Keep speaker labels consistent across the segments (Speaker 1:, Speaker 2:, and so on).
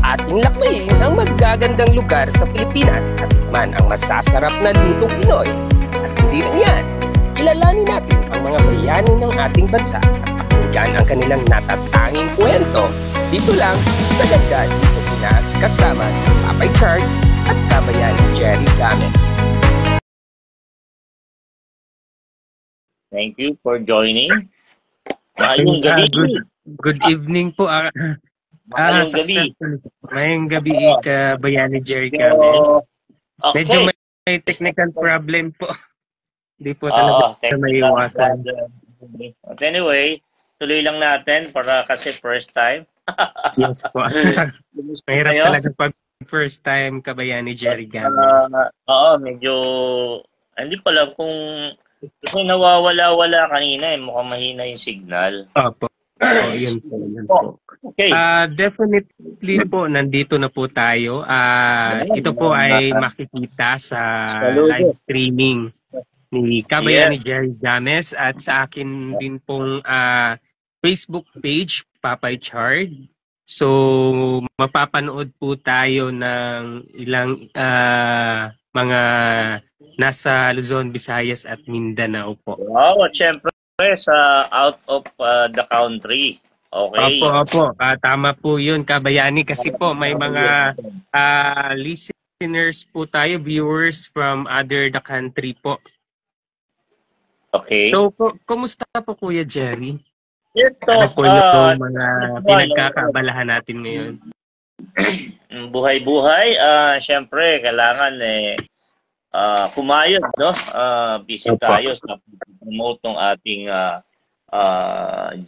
Speaker 1: Ating lakbayin ang magagandang lugar sa Pilipinas at tikman ang masasarap na lutong Pinoy. At hindi lang yan, kilalanin natin ang mga bayani ng ating bansa at pakinggan ang kanilang natatanging kwento. Dito lang sa Ganda Dito Pinas kasama si Papay Chard at Kabayani Jerry Gamez.
Speaker 2: Thank you for joining. Ngayong gabi.
Speaker 3: Good evening po.
Speaker 2: Ngayong gabi.
Speaker 3: Ngayong gabi, Kabayani Jerry Gamez.
Speaker 2: Okay.
Speaker 3: Medyo may technical problem po. Hindi po talaga may iwasan.
Speaker 2: But anyway, tuloy lang natin para kasi first time.
Speaker 3: Yes po. Mahirap talaga pag first time, Kabayani Jerry Gamez.
Speaker 2: Medyo hindi ko alam kung kasi nawawala-wala kanina mukhang mahina yung signal.
Speaker 3: Opo. Yun po.
Speaker 2: Okay.
Speaker 3: Definitely po, nandito na po tayo. Ito po ay makikita sa live streaming ni Kabayani Jerry Gamez at sa akin din pong Facebook page, Papay Chard. So, mapapanood po tayo ng ilang mga nasa Luzon, Visayas at Mindanao po.
Speaker 2: Wow, at syempre sa out of the country. Okay.
Speaker 3: Opo. Tama po yun, Kabayani, kasi po may mga listeners po tayo, viewers from other the country po.
Speaker 2: Okay.
Speaker 3: So, kumusta po, Kuya Jerry?
Speaker 2: Ito,
Speaker 3: ano po yung mga pinagkakaabalahan natin ngayon?
Speaker 2: Buhay-buhay, syempre, kailangan kumayod, no? Busy tayo sa promote ng ating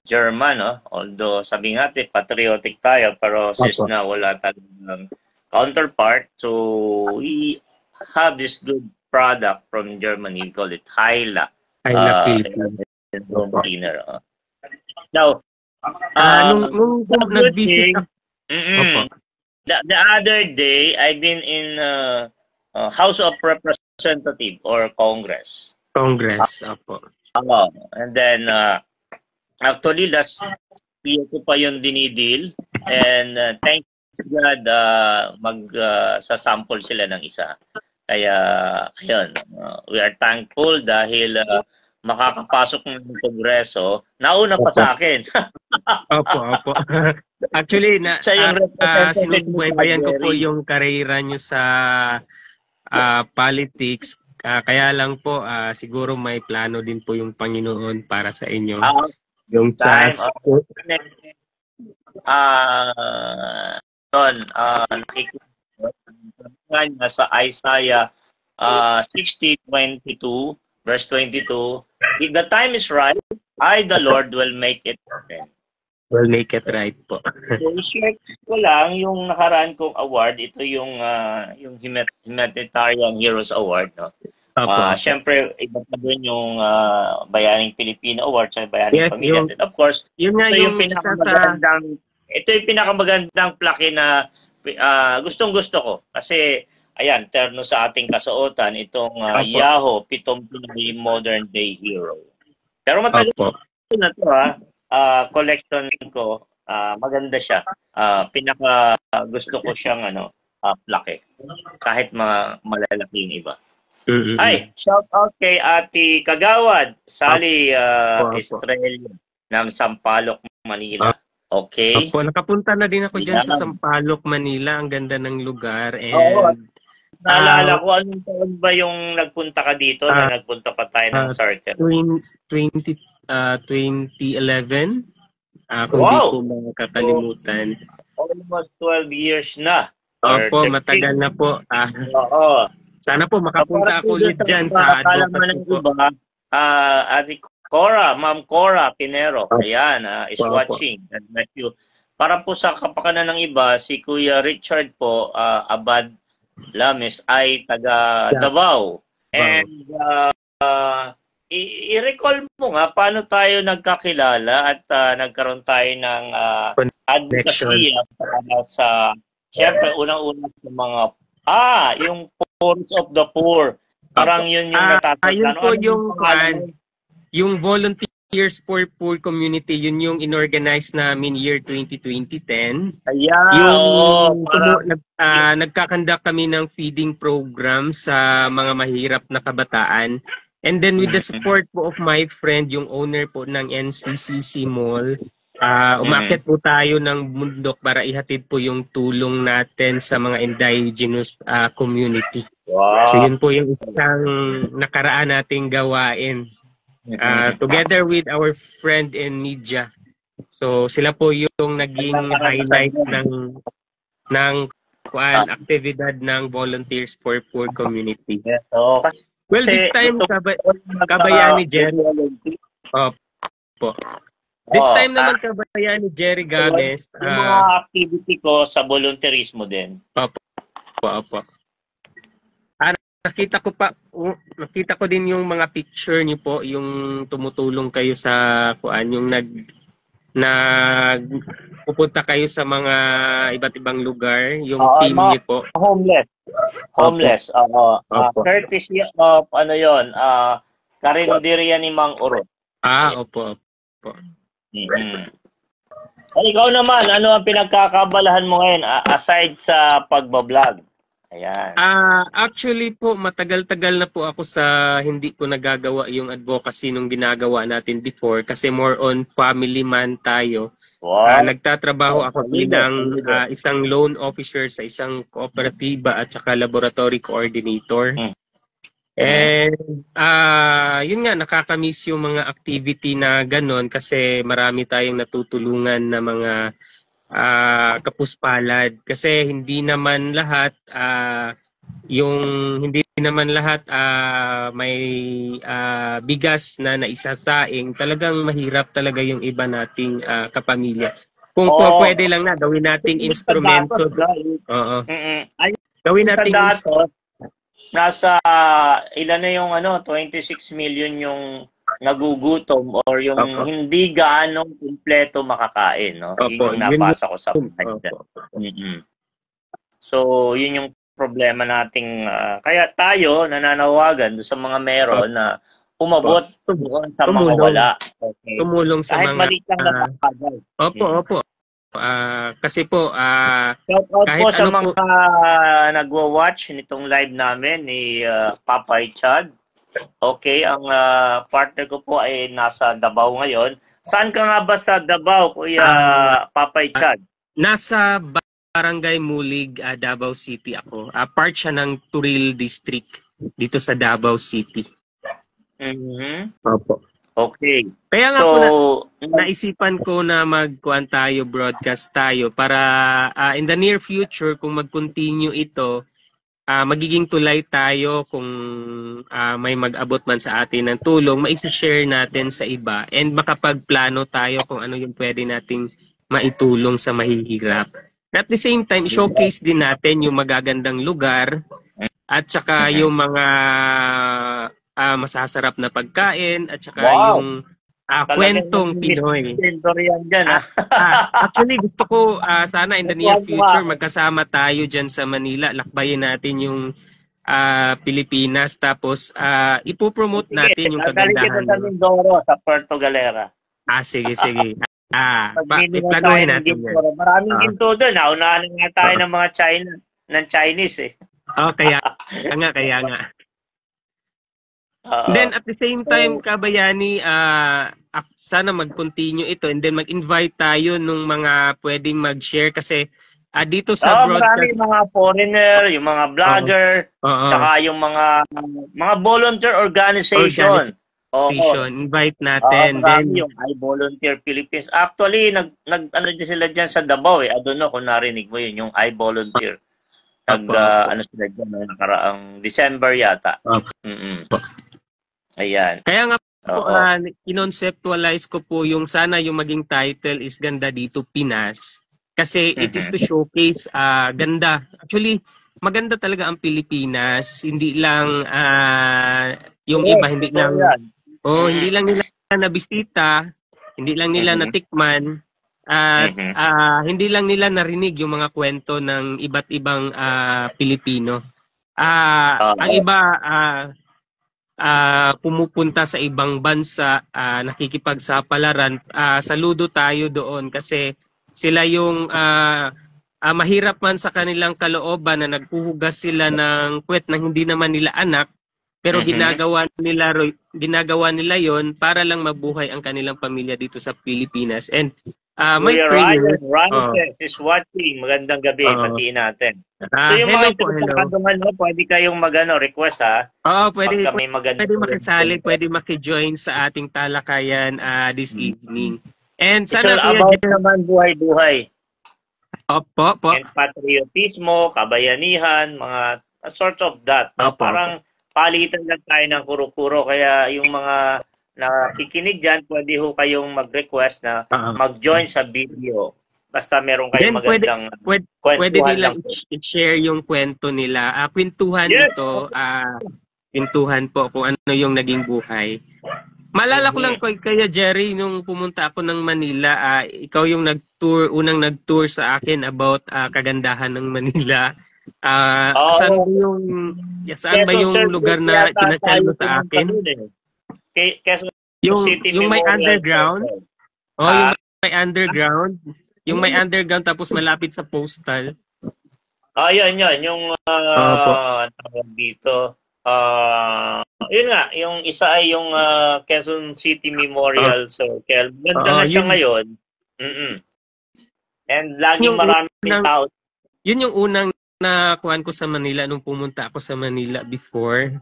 Speaker 2: German, no? Although sabi nga natin, patriotic tayo, pero since na wala talagang counterpart, so we have this good product from Germany, we call it Hyla.
Speaker 3: Hyla
Speaker 2: cleaner. Now,
Speaker 3: nung nag-visit
Speaker 2: the other day, I've been in House of Representative or Congress.
Speaker 3: Opo.
Speaker 2: And then, actually, last year ko pa yung dinidil. And thank God, magsasample sila ng isa. Kaya, ayun, we are thankful dahil makakapasok ng Kongreso. Nauna pa sa akin.
Speaker 3: Opo. Actually, sinusubaybayan ko po yung karera nyo sa politics. Kaya lang po, siguro may plano din po yung Panginoon para sa inyo. Yung sa...
Speaker 2: nakikita sa Isaiah 60:22, verse 22, if the time is right, I, the Lord, will make it happen.
Speaker 3: Will make it right po.
Speaker 2: So, i-share ko lang yung nakaraan kong award. Ito yung Humanitarian Heroes Award. No? Siyempre, iba pa doon yung Bayaning Pilipino Award sa Bayaning Pamilya. And of course, ito yung pinakamagandang plaque na gustong-gusto ko. Kasi, ayan, terno sa ating kasuotan, itong Yahoo, pitong Pinoy Modern Day Hero. Pero matagal na ito, collection ko, maganda siya. Pinaka gusto ko siyang plaque. Kahit mga malalaki yung iba. Ay, shout out kay Ate Kagawad, Sally Estrella ng Sampaloc, Manila. Okay.
Speaker 3: Nakapunta na din ako dyan sa Sampaloc, Manila. Ang ganda ng lugar. And
Speaker 2: naalala ko, anong taon ba yung nagpunta ka dito na nagpunta pa tayo ng circle?
Speaker 3: 2011. Kung di ko makakalimutan.
Speaker 2: Almost 12 years na.
Speaker 3: Opo, matagal na po. Sana po makapunta ako ulit dyan sa advocacy po.
Speaker 2: Ate Cora, Ma'am Cora Pinero, ayan, is watching. And you. Para po sa kapakanan ng iba, si Kuya Richard po, Abad Lames, ay taga Davao. And i-recall mo nga paano tayo nagkakilala at nagkaroon tayo ng advocacy sa, syempre, unang-una sa mga, yung Force of the Poor. Parang yun yung natatandaan.
Speaker 3: Yun po yung volunteer Volunteers for Poor Community, yun yung inorganize namin year 2020-10.
Speaker 2: Ayan,
Speaker 3: Yung nagkakandak kami ng feeding program sa mga mahirap na kabataan. And then with the support po of my friend, yung owner po ng NCCC Mall, umakyat po tayo ng bundok para ihatid po yung tulong natin sa mga indigenous community.
Speaker 2: Wow.
Speaker 3: So yun po yung isang nakaraan nating gawain. Together with our friend in media. So sila po yung naging highlight ng aktibidad ng Volunteers for Poor Community. Well, this time Kabayani Jerry. This time naman Kabayani Jerry Games.
Speaker 2: Yung mga activity ko sa volunteerismo din.
Speaker 3: Opo. Nakita ko din yung mga picture niyo po, yung tumutulong kayo sa yung pupunta kayo sa mga iba't ibang lugar, yung team niyo po.
Speaker 2: Homeless. Courtesy of Karinderya ni Mang Uro.
Speaker 3: Opo.
Speaker 2: Ikaw naman, ano ang pinagkakabalahan mo ngayon aside sa pagbablog? Ayan.
Speaker 3: Actually po, matagal-tagal na po ako sa hindi ko nagagawa yung advocacy nung ginagawa natin before kasi more on family man tayo.
Speaker 2: Wow.
Speaker 3: Nagtatrabaho ako bilang isang loan officer sa isang kooperatiba at saka laboratory coordinator. And yun nga, nakakamiss yung mga activity na ganon kasi marami tayong natutulungan na mga kapuspalad kasi hindi naman lahat may bigas na naisasaing. Talagang mahirap talaga yung iba nating kapamilya. Kung pwede lang na gawin nating instrumento. Gawin nating
Speaker 2: nasa ilan na yung 26 million yung nagugutom or yung hindi gaano kumpleto makakain, no? Yun yung nabasa ko sa So, yun yung problema nating kaya tayo nananawagan sa mga meron na umabot doon sa mga wala. Okay.
Speaker 3: Tumulong sa
Speaker 2: kahit
Speaker 3: mga
Speaker 2: maliit lang na pagkagay.
Speaker 3: Opo. Kasi po
Speaker 2: shout out po sa mga nagwa-watch nitong live namin ni Papay Chad. Okay, ang partner ko po ay nasa Davao ngayon. Saan ka nga ba sa Davao, Kuya Papay Chad?
Speaker 3: Nasa Barangay Mulig, Davao City ako. Part siya ng Turil District dito sa Davao City. Opo.
Speaker 2: Okay.
Speaker 3: Kaya nga naisipan ko na magkuhan tayo, broadcast tayo para in the near future kung mag-continue ito, magiging tulay tayo kung may mag-abot man sa atin ng tulong, maisa-share natin sa iba and makapagplano tayo kung ano yung pwede nating maitulong sa mahihirap. At the same time, showcase din natin yung magagandang lugar at saka yung mga masasarap na pagkain at saka yung kwentong Pinoy. Actually, gusto ko sana in the near future magkasama tayo dyan sa Manila. Lakbayin natin yung Pilipinas. Tapos ipopromote natin yung kagandahan.
Speaker 2: Sa Mindoro, sa Puerto Galera.
Speaker 3: Sige. Iplanuhin natin yan.
Speaker 2: Maraming ginto doon. Unahan nga tayo ng mga Chinese eh.
Speaker 3: Kaya nga. Then at the same time, Kabayani, sana mag-continue ito and then mag-invite tayo nung mga pwedeng mag-share kasi dito sa broadcast.
Speaker 2: Marami mga foreigner, yung mga vlogger, saka yung mga volunteer organization.
Speaker 3: Invite natin.
Speaker 2: Then yung iVolunteer Philippines. Actually, ano sila dyan sa Davao eh. I don't know kung narinig mo yun, yung iVolunteer. Ano sila dyan, nakaraang December yata. Ayan.
Speaker 3: Kaya nga po, kinonceptualize ko po yung sana yung maging title is Ganda Dito Pinas. Kasi it is to showcase ganda. Actually, maganda talaga ang Pilipinas. Hindi lang yung iba, hindi lang nila nabisita, hindi lang nila natikman, at hindi lang nila narinig yung mga kwento ng iba't ibang Pilipino. Ang iba, pumupunta sa ibang bansa, nakikipagsapalaran, saludo tayo doon kasi sila yung mahirap man sa kanilang kalooban na nagpuhugas sila ng puwet na hindi naman nila anak, pero ginagawa nila yon para lang mabuhay ang kanilang pamilya dito sa Pilipinas. And my prayer,
Speaker 2: Ryan is watching. Magandang gabi, patiin natin. So yung
Speaker 3: hello
Speaker 2: mga pwede kayong request ha.
Speaker 3: Pwede makisali, pwede makijoin sa ating talakayan this evening. And sana
Speaker 2: about naman buhay-buhay.
Speaker 3: Opo.
Speaker 2: And patriotismo, kabayanihan, mga sort of that. Parang palitan lang tayo ng kuro-kuro. Kaya yung mga nakikinig dyan, pwede ho kayong mag-request na mag-join sa video. Basta meron kayong magandang
Speaker 3: pwede nilang i-share yung kwento nila. Kwentuhan ito. Kwentuhan po kung ano yung naging buhay. Maalala ko lang kaya Jerry, nung pumunta ako ng Manila, ikaw yung unang nag-tour sa akin about kagandahan ng Manila. Saan ba yung lugar na tinatell mo sa akin? Yung may underground? Yung may underground? Yung may underground tapos malapit sa postal?
Speaker 2: Yan. Yung tawag dito. Yun nga, yung isa ay yung Quezon City Memorial Circle. Ganda na siya ngayon. And laging maraming tao.
Speaker 3: Yun yung unang nakuhaan ko sa Manila nung pumunta ako sa Manila before.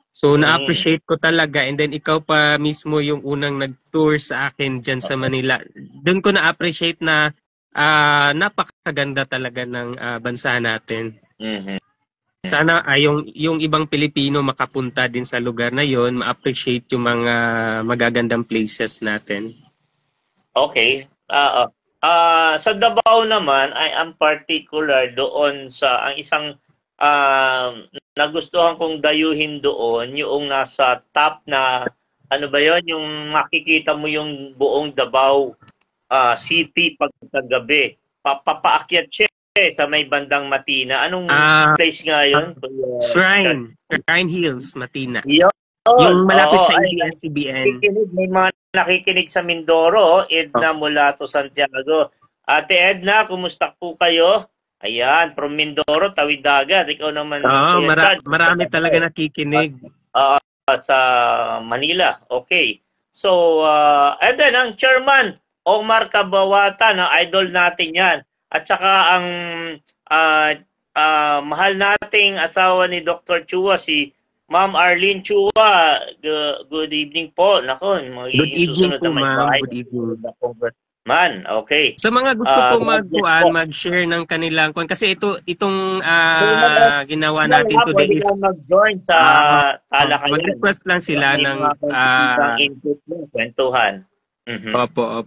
Speaker 3: So na-appreciate ko talaga, and then ikaw pa mismo yung unang nag-tour sa akin dyan sa Manila. Doon ko na-appreciate na napakaganda talaga ng bansa natin. Sana yung ibang Pilipino makapunta din sa lugar na yon, ma-appreciate yung mga magagandang places natin.
Speaker 2: Okay. Sa Davao naman, I am particular doon sa ang isang nagustuhan kong dayuhin doon, yung nasa top na, ano ba yon, yung makikita mo yung buong Davao City pagkagabi. Papaakyat siya sa may bandang Matina. Anong place nga yun?
Speaker 3: Shrine Hills, Matina. Yung malapit sa ABS-CBN.
Speaker 2: May mga nakikinig sa Mindoro, Edna Mulato Santiago. Ate Edna, kumusta po kayo? Ayan, from Mindoro, Tawid Dagat. Ikaw naman.
Speaker 3: Marami talaga nakikinig.
Speaker 2: Sa Manila. Okay. So, and then ang chairman, Omar Cabawata, idol natin yan. At saka ang mahal nating asawa ni Dr. Chua, si Ma'am Arlene Chua. Good evening po. Nako,
Speaker 3: good evening po, ma'am. Good evening.
Speaker 2: Okay.
Speaker 3: Sa mga gusto po mag-share ng kanilang kasi itong ginawa natin today is
Speaker 2: mag-join sa talakayan.
Speaker 3: Mag-request lang sila ng
Speaker 2: input mo, kwentuhan.
Speaker 3: Opo.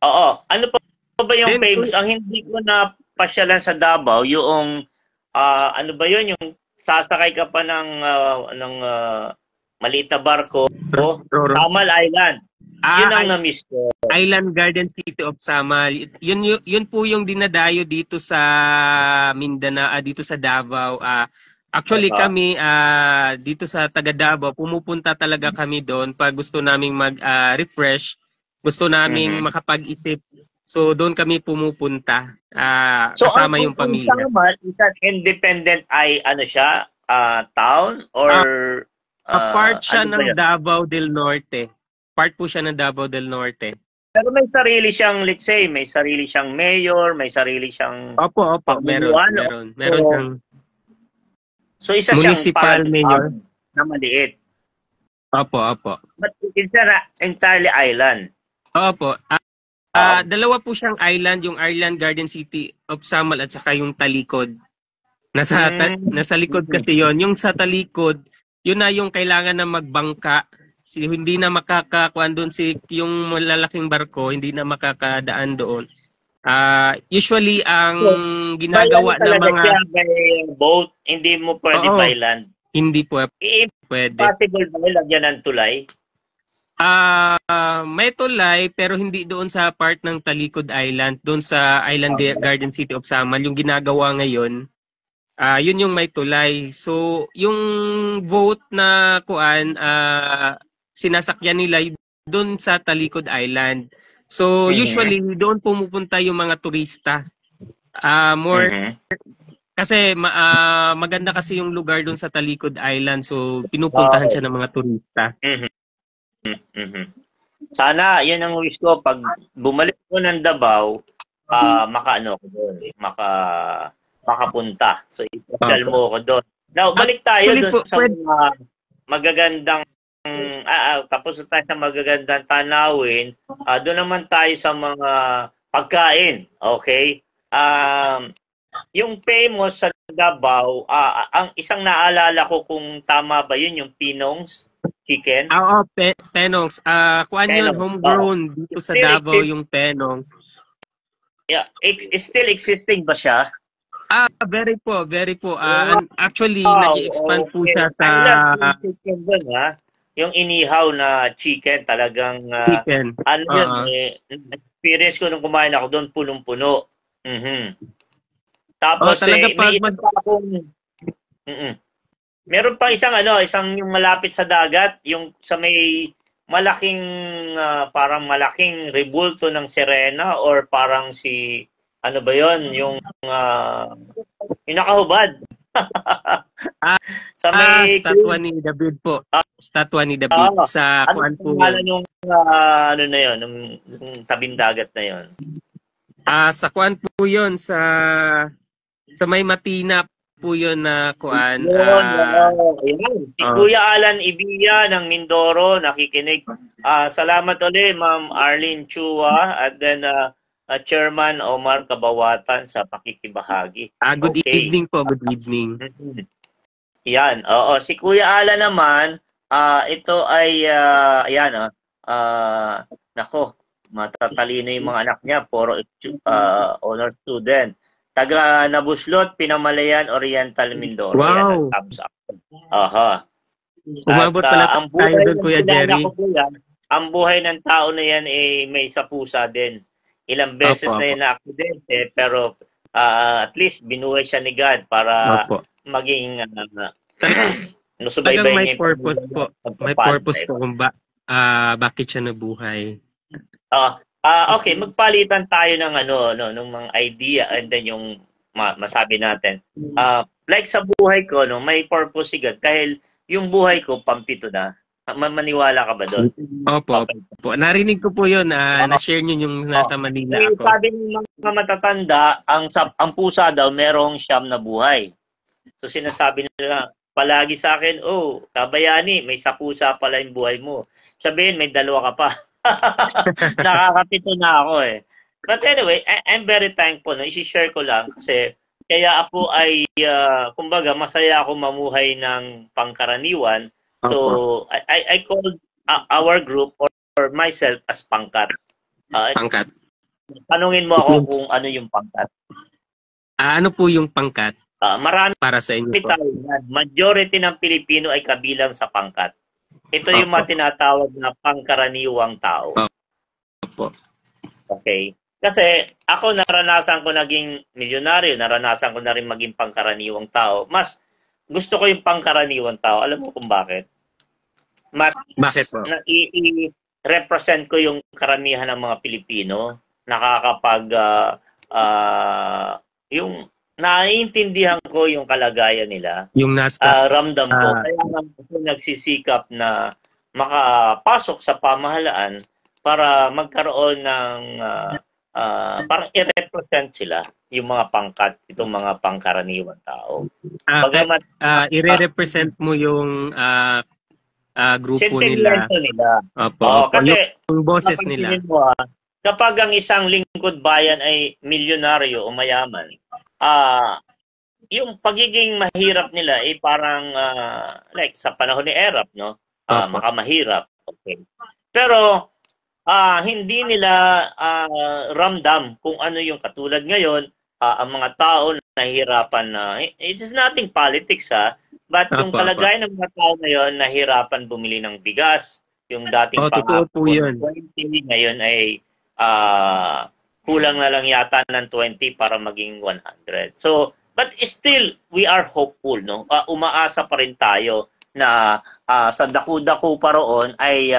Speaker 2: Oo. Ano pa ba yung famous? Ang hindi ko na pasyalan sa Davao, yung ano ba yun? Yung sasakay ka pa ng maliit na barko. Samal Island. Yun ang na-miss ko.
Speaker 3: Island Garden City of Samal. Yun po yung dinadayo dito sa Mindanao, dito sa Davao. Actually kami dito sa taga Davao, pumupunta talaga kami doon pag gusto naming mag-refresh, gusto naming makapag-isip. So doon kami pumupunta kasama yung pamilya. So
Speaker 2: ang isang independent town or
Speaker 3: part siya ng Davao del Norte. Part po siya ng Davao del Norte.
Speaker 2: Pero may sarili siyang, let's say, may sarili siyang mayor, may sarili siyang
Speaker 3: Opo, meron siyang
Speaker 2: so isa
Speaker 3: municipal mayor
Speaker 2: na maliit.
Speaker 3: Opo.
Speaker 2: But it's entirely island.
Speaker 3: Opo. Dalawa po siyang island, yung Island Garden City of Samal at saka yung Talikod. Nasa likod kasi yon. Yung sa Talikod, yun na yung kailangan na magbangka. Hindi na makakakuan doon yung malalaking barko, hindi na makakadaan doon. Usually ang ginagawa ng mga
Speaker 2: boat, hindi mo pwede by land.
Speaker 3: Hindi pwede.
Speaker 2: Possible ba lagyan ng tulay?
Speaker 3: May tulay pero hindi doon sa part ng Talikod Island, doon sa Island Garden City of Samal. Yung ginagawa ngayon, Yun yung may tulay. So, yung vote na sinasakyan nila doon sa Talikod Island. So, usually doon pumupunta yung mga turista. Kasi maganda kasi yung lugar doon sa Talikod Island. So, pinupuntahan siya ng mga turista.
Speaker 2: Sana, yun ang wish ko. Pag bumalik ko ng Davao, makaano ko doon, makapunta. So, ipasyal mo ko doon. Now, balik tayo doon sa mga magagandang tapos na tayo sa magagandang tanawin. Doon naman tayo sa mga pagkain. Okay? Yung famous sa Davao, ang isang naalala ko kung tama ba yun, yung Pinong's chicken.
Speaker 3: Oo, Penongs. Kuan yun, homegrown dito sa Davao yung Penong.
Speaker 2: Yeah, still existing ba siya?
Speaker 3: Very po. Actually, nag-expand po siya sa
Speaker 2: chicken doon, yung inihaw na chicken, talagang
Speaker 3: chicken.
Speaker 2: Experience ko nung kumain ako doon, punong-puno. Tapos meron pa isang yung malapit sa dagat, yung sa may malaking parang malaking rebulto ng sirena or parang ano ba yon, yung nakahubad. Sa may
Speaker 3: statwa ni David po. Statwa ni David sa kuan po.
Speaker 2: Nung ano na yon, nung tabing dagat na yon.
Speaker 3: Sa kuan po yon sa may Matina po yun na kuan.
Speaker 2: Si Kuya Alan Ibiya ng Mindoro nakikinig. Salamat ulit Ma'am Arlene Chua at then Chairman Omar Kabawatan sa pakikibahagi.
Speaker 3: Good evening po, good evening.
Speaker 2: Yan, oo. Si Kuya Alan naman, ito ay, nako, matatalino yung mga anak niya, puro honor student. Taga Nabuslot, Pinamalayan, Oriental, Mindoro.
Speaker 3: Wow!
Speaker 2: Aha.
Speaker 3: Umabot pala tayo doon, Kuya Jerry.
Speaker 2: Ang buhay ng tao na yan may sapusa din. Ilang beses na yun na aksidente, pero at least binuhay siya ni God para maging
Speaker 3: subaybay niya. May purpose po. May purpose po kung bakit siya nabuhay.
Speaker 2: Okay, magpalitan tayo ng ng mga idea and then yung masabi natin. Like sa buhay ko, may purpose si God dahil yung buhay ko pampito na. Maniwala ka ba doon?
Speaker 3: Opo. Narinig ko po yun. Na-share nyo yung nasa Manila ako.
Speaker 2: Sabi ng mga matatanda, ang pusa daw merong 9 na buhay. So sinasabi nila palagi sa akin, kabayani, may pusa pala yung buhay mo. Sabihin, may 2 ka pa. Nakakapito na ako eh. But anyway, I'm very thankful. I-share ko lang kasi kaya ako ay, kumbaga, masaya ako mamuhay ng pangkaraniwan. So, I called our group or myself as pangkat.
Speaker 3: Pangkat.
Speaker 2: Tanungin mo ako kung ano yung pangkat.
Speaker 3: Ano po yung pangkat?
Speaker 2: Marami
Speaker 3: para sa inyo po.
Speaker 2: Majority ng Pilipino ay kabilang sa pangkat. Ito yung mga tinatawag na pangkaraniwang tao. Okay. Kasi ako naranasan ko naging milyonaryo, naranasan ko na rin maging pangkaraniwang tao. Mas gusto ko yung pangkaraniwang tao. Alam mo kung bakit?
Speaker 3: Bakit po?
Speaker 2: I-represent ko yung karamihan ng mga Pilipino. Nakakapag yung naiintindihan ko yung kalagayan nila.
Speaker 3: Yung
Speaker 2: ramdam ko. Kaya ako nagsisikap na makapasok sa pamahalaan para magkaroon ng parang i-represent sila yung mga pangkat, itong mga pangkaraniwang tao.
Speaker 3: I-represent mo yung grupo nila.
Speaker 2: Kasi
Speaker 3: yung boses nila.
Speaker 2: Mo, kapag ang isang lingkod bayan ay milyonaryo o mayaman, yung pagiging mahirap nila ay parang like sa panahon ni Erap, no? Makamahirap. Okay. Pero hindi nila ramdam kung ano yung katulad ngayon, ang mga tao nahihirapan na it is nothing politics but yung kalagayan ng mga tao ngayon nahihirapan bumili ng bigas, yung dating pangako 20 ngayon ay kulang na lang yata ng 20 para maging 100. So but still we are hopeful, no? Umaasa pa rin tayo na sa dako-dako pa roon ay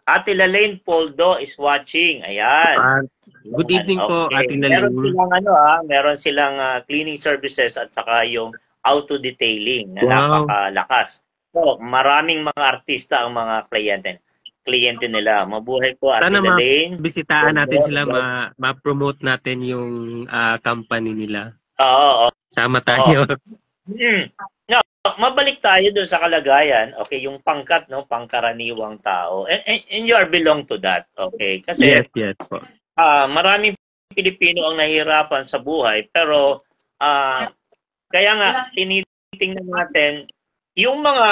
Speaker 2: Ate Lalaine Poldo is watching. Ayan.
Speaker 3: Good evening po, Ate
Speaker 2: Meron
Speaker 3: Lalaine.
Speaker 2: silang meron silang cleaning services at saka yung auto detailing na napakalakas. So, maraming mga artista ang mga kliyente nila. Mabuhay po, Ate Lalaine.
Speaker 3: Sana bisitahan natin sila, ma-promote natin yung company nila.
Speaker 2: Oo.
Speaker 3: Sama tayo.
Speaker 2: No, mabalik tayo doon sa kalagayan. Okay, yung pangkat, no, pangkaraniwang tao. And you are belong to that. Okay, kasi
Speaker 3: yes po.
Speaker 2: Maraming Pilipino ang nahihirapan sa buhay, pero kaya nga tinitingnan natin yung mga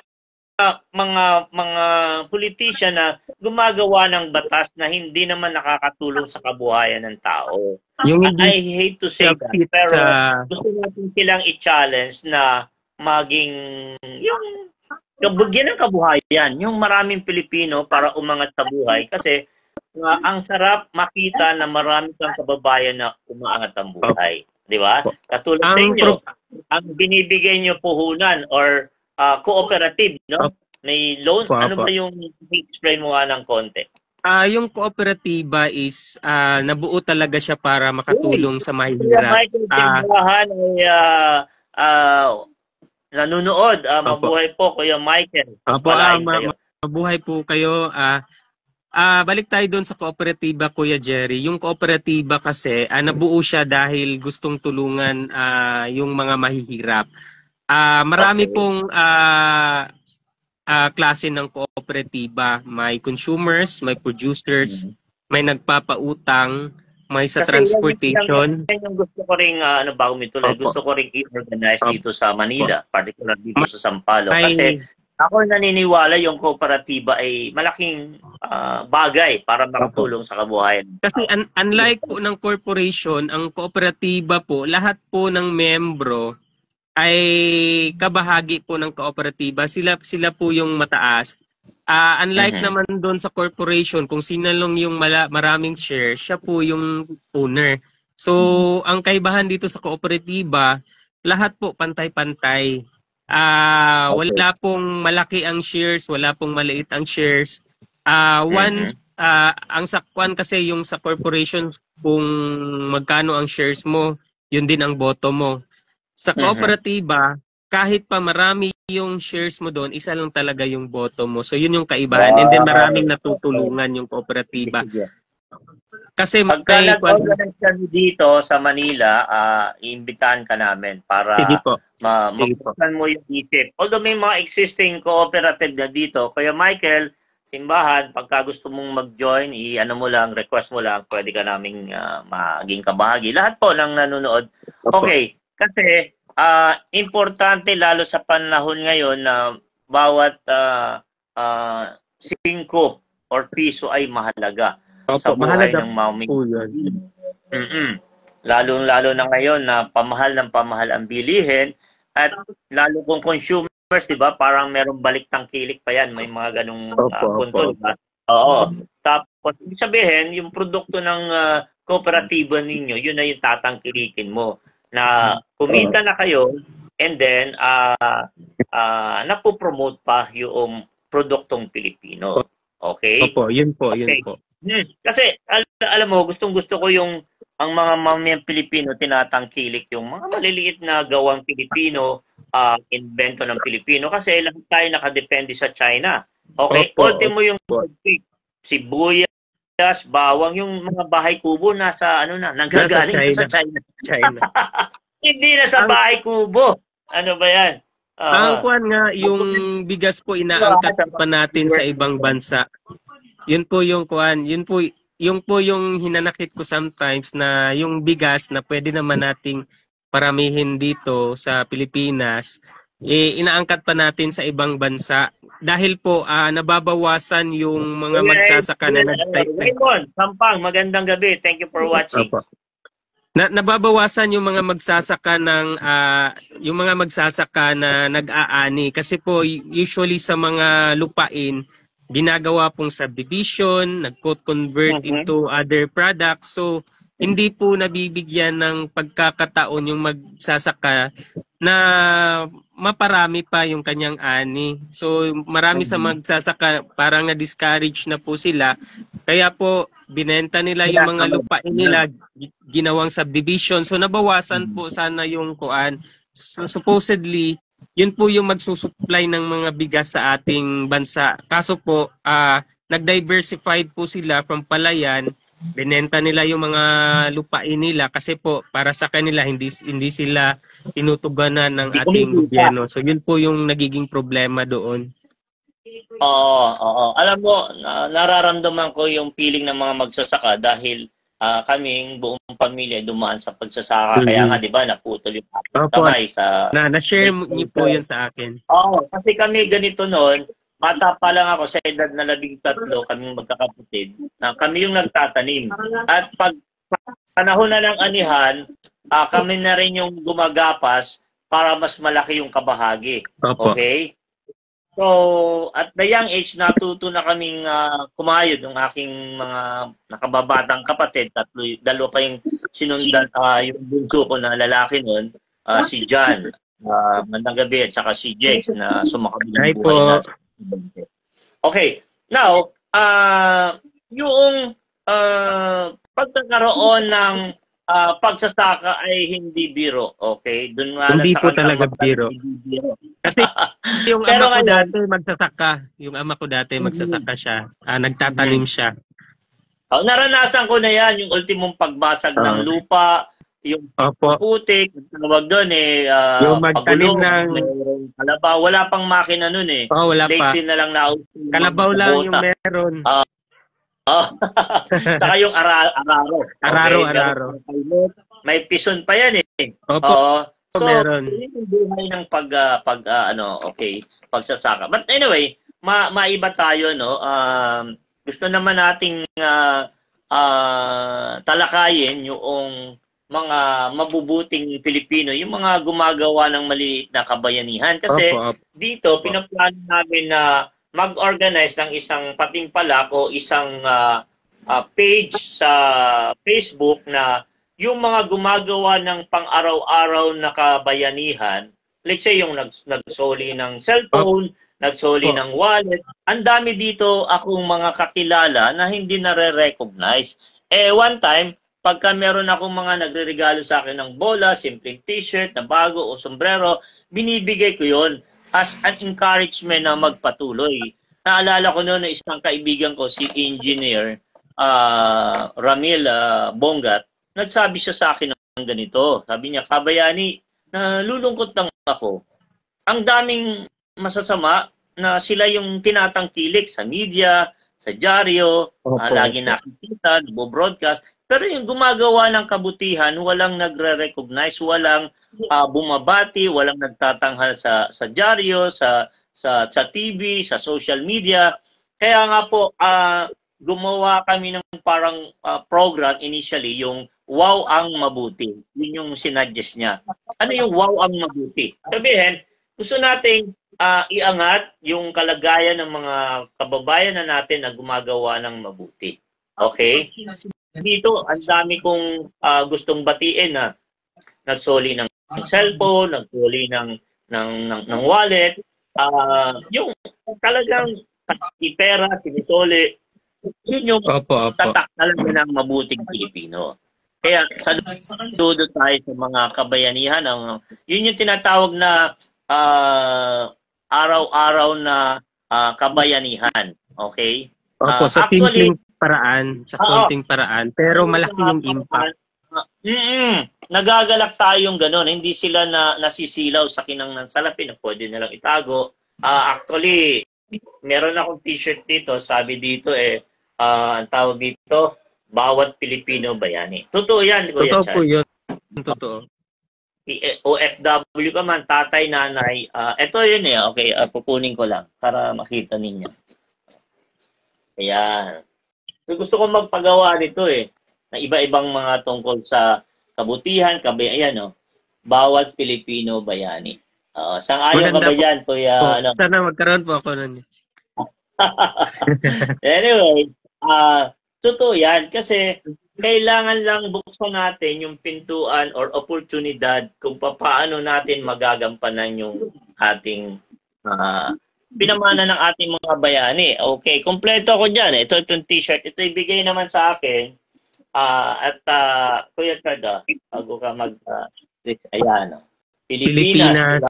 Speaker 2: politician na gumagawa ng batas na hindi naman nakakatulong sa kabuhayan ng tao. I hate to say that, pero gusto natin silang i-challenge na maging yung kabugyan ng kabuhayan, yung maraming Pilipino para umangat sa buhay, kasi ang sarap makita na marami kang kababayan na umaangat ang buhay. Di ba? Katulad sa inyo, ang binibigay nyo puhunan or cooperative, no? May loan. Ano ba yung explain mo nga ng konti?
Speaker 3: Yung kooperatiba is nabuo talaga siya para makatulong sa mahihirap.
Speaker 2: Michael Timbahan ay nanonood. Mabuhay po, Kuya Michael.
Speaker 3: Mabuhay po kayo. Balik tayo doon sa kooperatiba, Kuya Jerry. Yung kooperatiba kasi, nabuo siya dahil gustong tulungan yung mga mahihirap. Marami pong klase ng kooperatiba. May consumers, may producers, may nagpapautang, may sa transportation.
Speaker 2: Yung gusto ko ring gusto ko ring i-organize dito sa Manila, particular dito sa Sampaloc, kasi ako naniniwala yung kooperatiba ay malaking bagay para makatulong sa kabuhayan.
Speaker 3: Kasi unlike po ng corporation, ang kooperatiba po, lahat po ng membro ay kabahagi po ng kooperatiba. Sila po yung mataas. Unlike naman doon sa corporation, kung sino lang yung maraming share, siya po yung owner. So, ang kaibahan dito sa kooperatiba, lahat po pantay-pantay. Wala pong malaki ang shares, wala pong maliit ang shares. Ang sakwan kasi yung sa corporation, kung magkano ang shares mo, yun din ang boto mo. Sa kooperatiba, kahit pa marami yung shares mo doon, isa lang talaga yung boto mo. So yun yung kaibahan. And then maraming natutulungan yung kooperatiba. Kasi
Speaker 2: pagka nag-organize kami dito sa Manila, iimbitahan ka namin para mabuksan mo yung isip. Although may mga existing cooperative na dito, Kuya Michael, simbahan, pagka gusto mong mag-join, request mo lang, pwede ka naming maging kabahagi. Lahat po ng nanonood. Okay, kasi importante lalo sa panahon ngayon na bawat 5 or piso ay mahalaga sa buhay ng mamimili. Lalo na ngayon na pamahal ang bilihin, at lalo kung consumers, di ba, parang merong balik tangkilik pa yan, may mga ganung punto, diba? Oo. Tapos ibig sabihin, yung produkto ng kooperatiba ninyo, yun na yung tatangkilikin mo, na kumita na kayo, and then napopromote pa yung produktong Pilipino. Okay?
Speaker 3: Opo, yun po.
Speaker 2: Kasi alam mo, gustong-gusto ko yung ang mga mamayang Pilipino tinatangkilik yung mga maliliit na gawang Pilipino, invento ng Pilipino, kasi lahat tayo nakadepende sa China. Okay? Ultimo yung sibuyas, bawang, yung mga bahay kubo nasa nanggagaling sa China. Hindi na sa bahay kubo. Ano ba yan?
Speaker 3: Ang kuwan nga, yung bigas po inaangkat pa natin sa ibang bansa. Yun po yung kuwan. Yun po yung hinanakit ko sometimes, na yung bigas na pwede naman nating paramihin dito sa Pilipinas, inaangkat pa natin sa ibang bansa. Dahil po, nababawasan yung mga magsasaka na
Speaker 2: Raymond, Sampang, magandang gabi. Thank you for watching.
Speaker 3: Nababawasan yung mga magsasaka na nag-aani, kasi po usually sa mga lupain ginagawa pong subdivision, nag-convert into other products. So hindi po nabibigyan ng pagkakataon yung magsasaka na maparami pa yung kanyang ani. So marami sa magsasaka parang na-discourage na po sila. Kaya po binenta nila yung mga lupain nila, ginawang subdivision. So nabawasan po sana yung kuan. So, supposedly, yun po yung magsusupply ng mga bigas sa ating bansa. Kaso po, nag-diversified po sila from palayan. Binenta nila yung mga lupain nila kasi po para sa kanila hindi sila tinutuganan ng ating gobyerno. So yun po yung nagiging problema doon.
Speaker 2: Oo. Alam mo, nararamdaman ko yung feeling ng mga magsasaka dahil kaming buong pamilya dumaan sa pagsasaka. Kaya nga, di ba, naputol yung kamay sa...
Speaker 3: Na-share niyo po yun sa akin.
Speaker 2: Oo, kasi kami ganito noon, bata pa lang ako sa edad na 13, kaming magkakapatid, kami yung nagtatanim. At pag panahon na ng anihan, kami na rin yung gumagapas para mas malaki yung kabahagi. Okay? So, at the young age, natuto na kaming kumayod ng aking mga nakababatang kapatid. Dalawa pa yung sinundan, yung bunso ko na lalaki nun, si John, mandang gabi, at saka si Jex na sumakabilang buhay na. Okay, now, yung pagkakaroon ng pagsasaka ay hindi biro, okay? Doon nga
Speaker 3: hindi po talaga biro. Kasi yung ama ko dati magsasaka. Yung ama ko dati magsasaka siya. Nagtatanim siya.
Speaker 2: Naranasan ko na yan, yung ultimong pagbasag ng lupa, yung putik, tawag doon
Speaker 3: yung magtanim ng
Speaker 2: kalabaw. Wala pang makina nun eh.
Speaker 3: Wala pa.
Speaker 2: Na lang
Speaker 3: kalabaw lang yung meron.
Speaker 2: Saka yung araro.
Speaker 3: Araro.
Speaker 2: May pison pa yan eh. So, meron. Yung buhay ng pagsasaka. But anyway, maiba tayo, no? Gusto naman nating talakayin yung mga mabubuting Pilipino, yung mga gumagawa ng maliit na kabayanihan. Kasi dito, pinaplano namin na mag-organize ng isang patimpalak o isang page sa Facebook na yung mga gumagawa ng pang-araw-araw na kabayanihan, let's say yung nagsoli ng cellphone, nagsoli ng wallet, ang dami dito akong mga kakilala na hindi nare-recognize. One time, pagka meron akong mga nagre-regalo sa akin ng bola, simpleng t-shirt na bago o sombrero, binibigay ko yon as an encouragement na magpatuloy. Naalala ko noon na isang kaibigan ko, si Engineer Ramil Bongat, nagsabi siya sa akin ng ganito. Sabi niya, Kabayani, nalulungkot lang ako. Ang daming masasama na sila yung tinatangkilik sa media, sa dyaryo, lagi nakikita, nagbo-broadcast. Pero yung gumagawa ng kabutihan, walang nagre-recognize, walang bumabati, walang nagtatanghal sa dyaryo, sa TV, sa social media. Kaya nga po, gumawa kami ng parang program initially, yung Wow ang Mabuti. Yun yung sinuggest niya. Ano yung Wow ang Mabuti? Sabihin, gusto nating iangat yung kalagayan ng mga kababayan na natin na gumagawa ng mabuti. Okay? Dito, ang dami kong gustong batiin na nagsoli ng cellphone, nagsoli ng wallet, yung talagang pera, sinisoli, yun yung tatak talaga ng mabuting Pilipino. Kaya saludo tayo sa mga kabayanihan. Yun yung tinatawag na araw-araw na kabayanihan. Okay?
Speaker 3: Sa simpleng paraan, sa konting paraan, pero malaki yung impact.
Speaker 2: Nagagalak tayong gano'n. Hindi sila nasisilaw sa kinang ng salapi na pwede nilang itago. Actually, meron akong t-shirt dito. Sabi dito ang tawag dito, Bawat Pilipino Bayani. Totoo yan, Kuya Chan.
Speaker 3: Totoo po yun. Totoo.
Speaker 2: OFW ka man, tatay, nanay. Ito yun Okay, pupunin ko lang para makita ninyo. Ayan. So, gusto ko magpagawa nito na iba-ibang mga tungkol sa kabutihan, ayan Bawat Pilipino Bayani. Sang-ayon ka ba dyan, Kuya?
Speaker 3: Sana magkaroon po ako nun.
Speaker 2: Anyway, totoo yan kasi kailangan lang buksan natin yung pintuan or oportunidad kung paano natin magagampanan yung ating pinamana ng ating mga bayani. Okay, kompleto ako dyan. Itong t-shirt, ito ibigay naman sa akin. Kuya Chad, bago ka ayan. Pilipinas.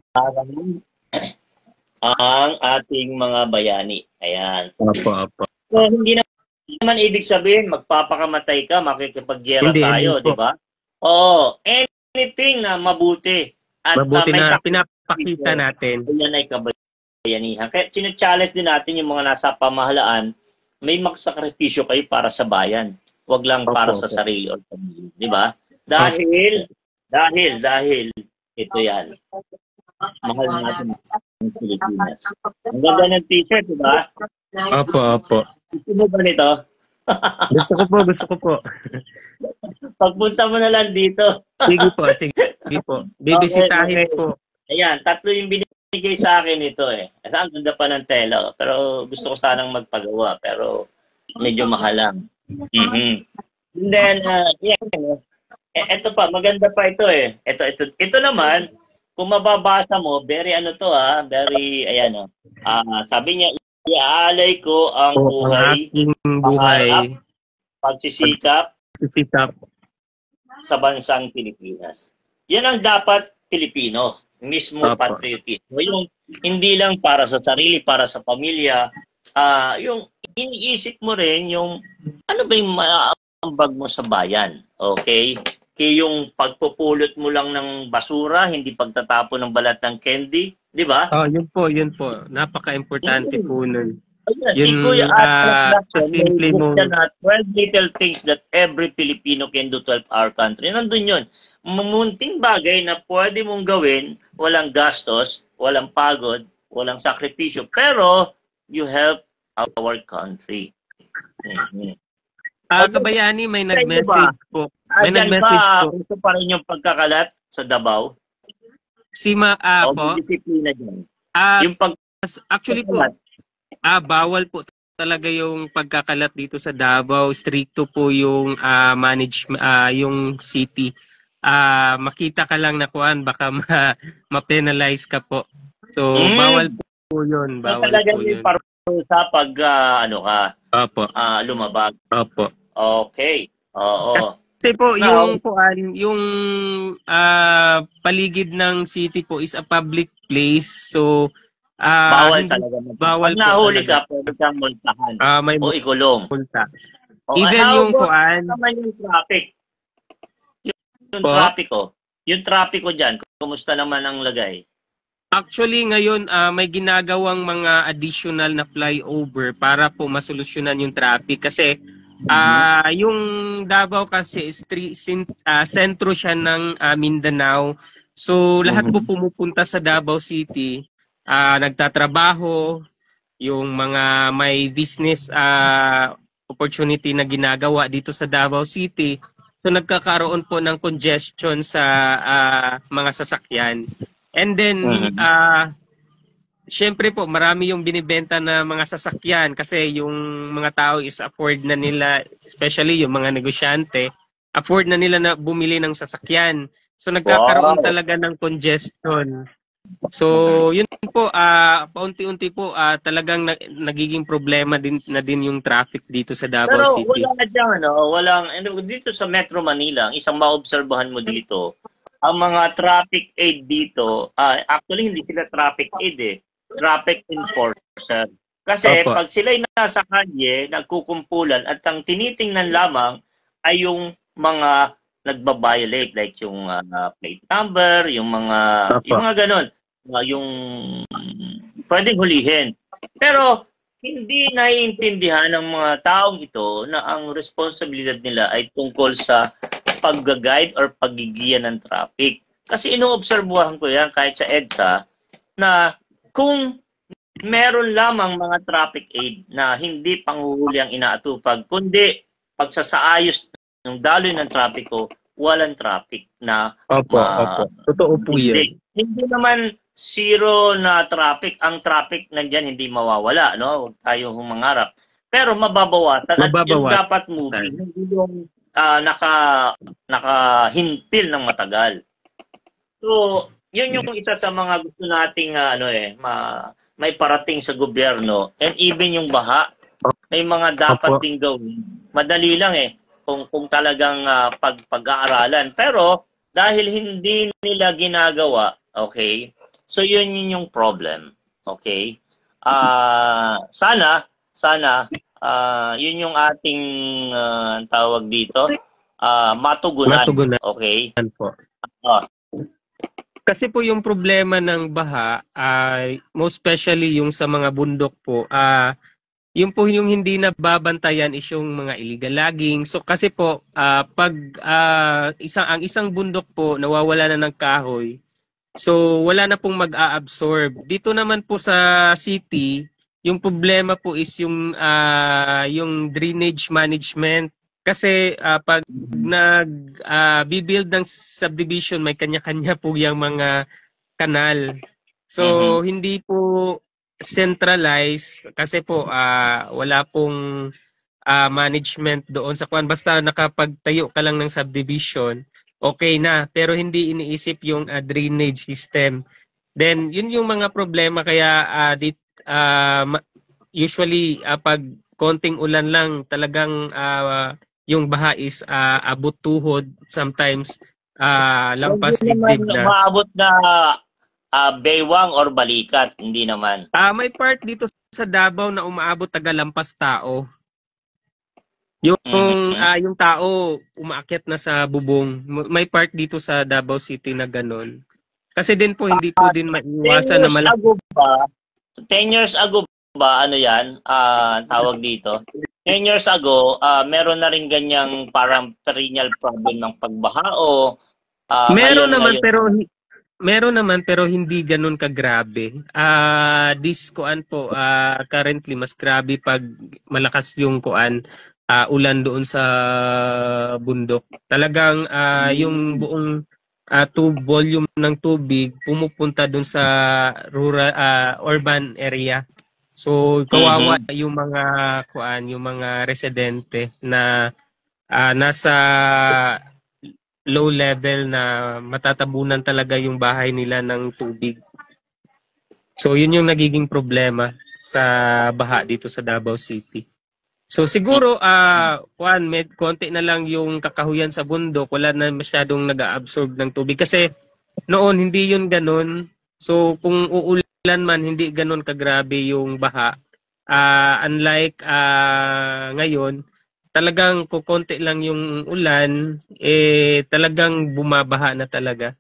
Speaker 2: Ang ating mga bayani. Ayan.
Speaker 3: Opo.
Speaker 2: So, hindi naman ibig sabihin, magpapakamatay ka, makikipagyera tayo, di ba? Oo. Anything na mabuti. At
Speaker 3: mabuti
Speaker 2: may
Speaker 3: na pinapakita natin.
Speaker 2: Yan ay kabayanihan. Kaya challenge din natin yung mga nasa pamahalaan, may magsakripisyo kayo para sa bayan. Huwag lang para sa sarili o pamilya. Di ba? Dahil, ito yan. Mahal natin ang Pilipinas. Ang ganda ng t-shirt, di ba?
Speaker 3: Opo.
Speaker 2: Gusto mo ba nito?
Speaker 3: gusto ko po.
Speaker 2: Pagpunta mo na lang dito.
Speaker 3: Sige po. Bibisitahin po.
Speaker 2: Ayan, 3 yung binigay sa akin ito eh. Ang ganda pa ng tela. Pero gusto ko sanang magpagawa. Pero medyo mahal lang. And then, ito pa, maganda pa ito eh. Ito naman, kung mababasa mo, very very, sabi niya, iaalay ko ang buhay, pagsisikap sa bansang Pilipinas. Yan ang dapat Pilipino, mismo patriotismo. Yung hindi lang para sa sarili, para sa pamilya, yung iniisip mo rin yung ano ba yung maambag mo sa bayan, okay? Kaya yung pagpupulot mo lang ng basura, hindi pagtatapon ng balat ng candy, di ba?
Speaker 3: Yun po. Napaka-importante po nun.
Speaker 2: Yun, simple mo. 12 little things that every Filipino can do to help our country. Nandun yun. Mamunting bagay na pwede mong gawin, walang gastos, walang pagod, walang sakripisyo, pero you help our country.
Speaker 3: Kabayani, may nag-message po. May nag-message po.
Speaker 2: Gusto pa rin yung pagkakalat sa Davao?
Speaker 3: Po.
Speaker 2: Disiplina dyan.
Speaker 3: Actually po, bawal po talaga yung pagkakalat dito sa Davao. Stricto po yung yung city. Makita ka lang na baka ma-penalize ka po. So, bawal po yun. Bawal po yun.
Speaker 2: Sa pag lumabag.
Speaker 3: Opo.
Speaker 2: Okay. Oo.
Speaker 3: Kasi po yung paligid ng city po is a public place. So
Speaker 2: bawal talaga.
Speaker 3: Bawal
Speaker 2: pag nahuli ka, pwede kang multahan o ikulong.
Speaker 3: Multa. Even yung
Speaker 2: naman yung traffic. Yung traffic diyan, kumusta naman ang lagay?
Speaker 3: Actually, ngayon, may ginagawang mga additional na flyover para po masolusyonan yung traffic. Kasi, yung Davao kasi is sentro siya ng Mindanao. So, lahat po pumupunta sa Davao City, nagtatrabaho, yung mga may business opportunity na ginagawa dito sa Davao City. So, nagkakaroon po ng congestion sa mga sasakyan. And then, syempre po, marami yung binibenta na mga sasakyan kasi yung mga tao is afford na nila, especially yung mga negosyante, afford na nila na bumili ng sasakyan. So, nagkakaroon talaga ng congestion. So, yun po, paunti-unti po, talagang nagiging problema din yung traffic dito sa Davao City.
Speaker 2: Pero wala dyan, dito sa Metro Manila, ang isang maobserbahan mo dito, ang mga traffic aid dito, actually hindi sila traffic aid traffic enforcer. Kasi pag sila'y nasa kalye, nagkukumpulan at ang tinitingnan lamang ay yung mga nagbabiolate, like yung plate number, yung mga ganun, yung pwedeng hulihin. Pero hindi naiintindihan ng mga taong ito na ang responsibilidad nila ay tungkol sa pag-guide or paggigiyan ng traffic. Kasi inoobserbuhan ko yan kahit sa EDSA na kung meron lamang mga traffic aid na hindi panghuhuli ang inaatupag, kundi pagsasaayos ng daloy ng trapiko, walang traffic na
Speaker 3: Totoo po yan.
Speaker 2: Hindi naman zero na traffic. Ang traffic nandiyan hindi mawawala, no? Huwag tayong humangarap. Pero mababawasan. At yung dapat moving, hindi yung nakahintil ng matagal. So, yun yung isa sa mga gusto nating may parating sa gobyerno, and even yung baha, may mga dapat ding gawin. Madali lang kung talagang pag-aaralan. Pero dahil hindi nila ginagawa, okay? So yun yung problem. Okay? Sana yun yung ating tawag dito, matugunan. Okay?
Speaker 3: Po. Kasi po yung problema ng baha, most especially yung sa mga bundok po, yung po yung hindi nababantayan is yung mga illegal logging. So kasi po, pag ang isang bundok po nawawala na ng kahoy, so wala na pong mag-a-absorb. Dito naman po sa city, yung problema po is yung drainage management. Kasi pag nag-build ng subdivision, may kanya-kanya po yung mga kanal. So hindi po centralized kasi po wala pong management doon sa kuan. Basta nakapagtayo ka lang ng subdivision, okay na. Pero hindi iniisip yung drainage system. Then yun yung mga problema, kaya usually pag konting ulan lang talagang yung baha is abot tuhod, sometimes lampas dibdib na.
Speaker 2: Maabot na baywang or balikat, hindi naman.
Speaker 3: May part dito sa Davao na umaabot tagalampas tao. Yung tao umaakyat na sa bubong. May part dito sa Davao City na ganon. Kasi din po hindi po din maiwasan na malaki.
Speaker 2: 10 years ago ba ano yan? Tawag dito. 10 years ago, meron na rin ganyang parang perennial problem ng pagbaha o
Speaker 3: meron naman pero hindi ganoon kagrabe. Currently mas grabe pag malakas yung ulan doon sa bundok. Talagang yung buong volume ng tubig pumupunta doon sa rural urban area. So kawawa yung mga residente na nasa low level na matatabunan talaga yung bahay nila ng tubig. So yun yung nagiging problema sa baha dito sa Davao City. So siguro konti na lang yung kakahuyan sa bundok, wala na masyadong nag-absorb ng tubig kasi noon hindi yun ganun. So kung uulan man, hindi ganun kagrabe yung baha. Unlike ngayon, talagang kukonti lang yung ulan, talagang bumabaha na talaga.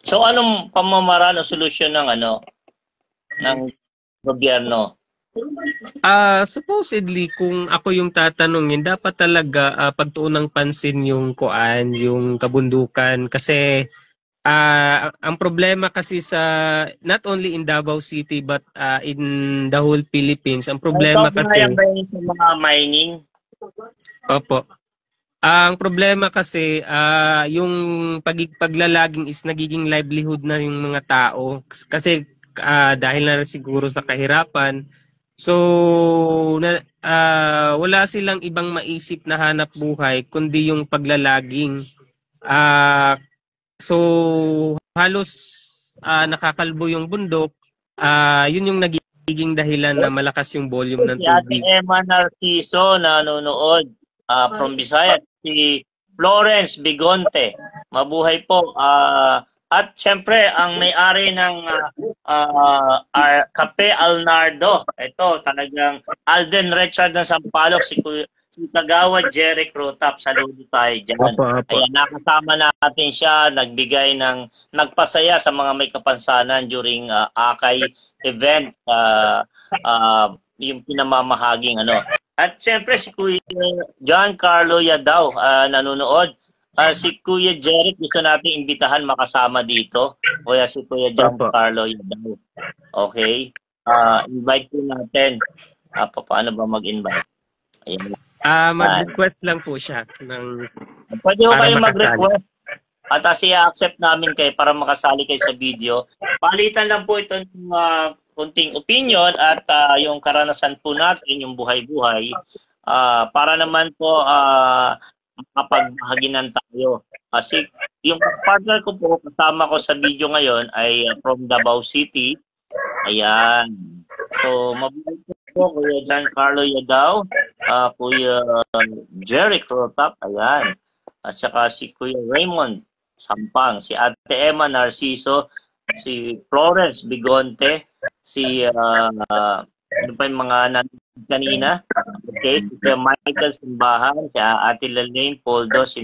Speaker 2: So anong pamamaraan o solusyon ng gobyerno?
Speaker 3: Supposedly, kung ako yung tatanungin, dapat talaga pagtuunang pansin yung kabundukan kasi ang problema kasi sa not only in Davao City but in the whole Philippines, ang problema kasi
Speaker 2: sa mga mining.
Speaker 3: Opo. Ang problema kasi yung paglalaging is nagiging livelihood na yung mga tao kasi dahil na siguro sa kahirapan. So wala silang ibang maisip na hanap buhay kundi yung paglalaging. So halos nakakalbo yung bundok. Yun yung nagiging dahilan na malakas yung volume ng tubig.
Speaker 2: Si Emma Narciso na nanonood from Visayas, si Florence Bigonte. Mabuhay po. At syempre, ang may-ari ng Cafe Alnardo. Ito, talagang Alden Richard ng Sampaloc, si Kagawad Jeric Rotap. Saludo tayo dyan. Ayan, nakasama natin siya, nagpasaya sa mga may kapansanan during Akay event, yung pinamamahaging At syempre, si Kuya John Carlo Yadaw, nanonood. Si Kuya Jeric, gusto natin imbitahan makasama dito. O si Kuya John Carlo Yadaw. Okay? Invite po natin. Paano ba mag-invite? Ayan.
Speaker 3: Mag-request lang po siya.
Speaker 2: Pwede mo kayo mag-request. At i-accept namin kayo para makasali kayo sa video. Palitan lang po ito ng kunting opinion at yung karanasan po natin, yung buhay-buhay. para naman po makapagbahaginan tayo. Kasi yung partner ko po, kasama ko sa video ngayon ay from Davao City. Ayan. So, mabuhay po Kuya Giancarlo Yadao, Kuya Jerry Crotap, ayan. At saka si Kuya Raymond Sampang, si Ate Emma Narciso, si Florence Bigonte, si ano pa yung mga nanonood kanina? Okay, si Kuya Michael Simbahan, si Ate Lalaine Poldo, si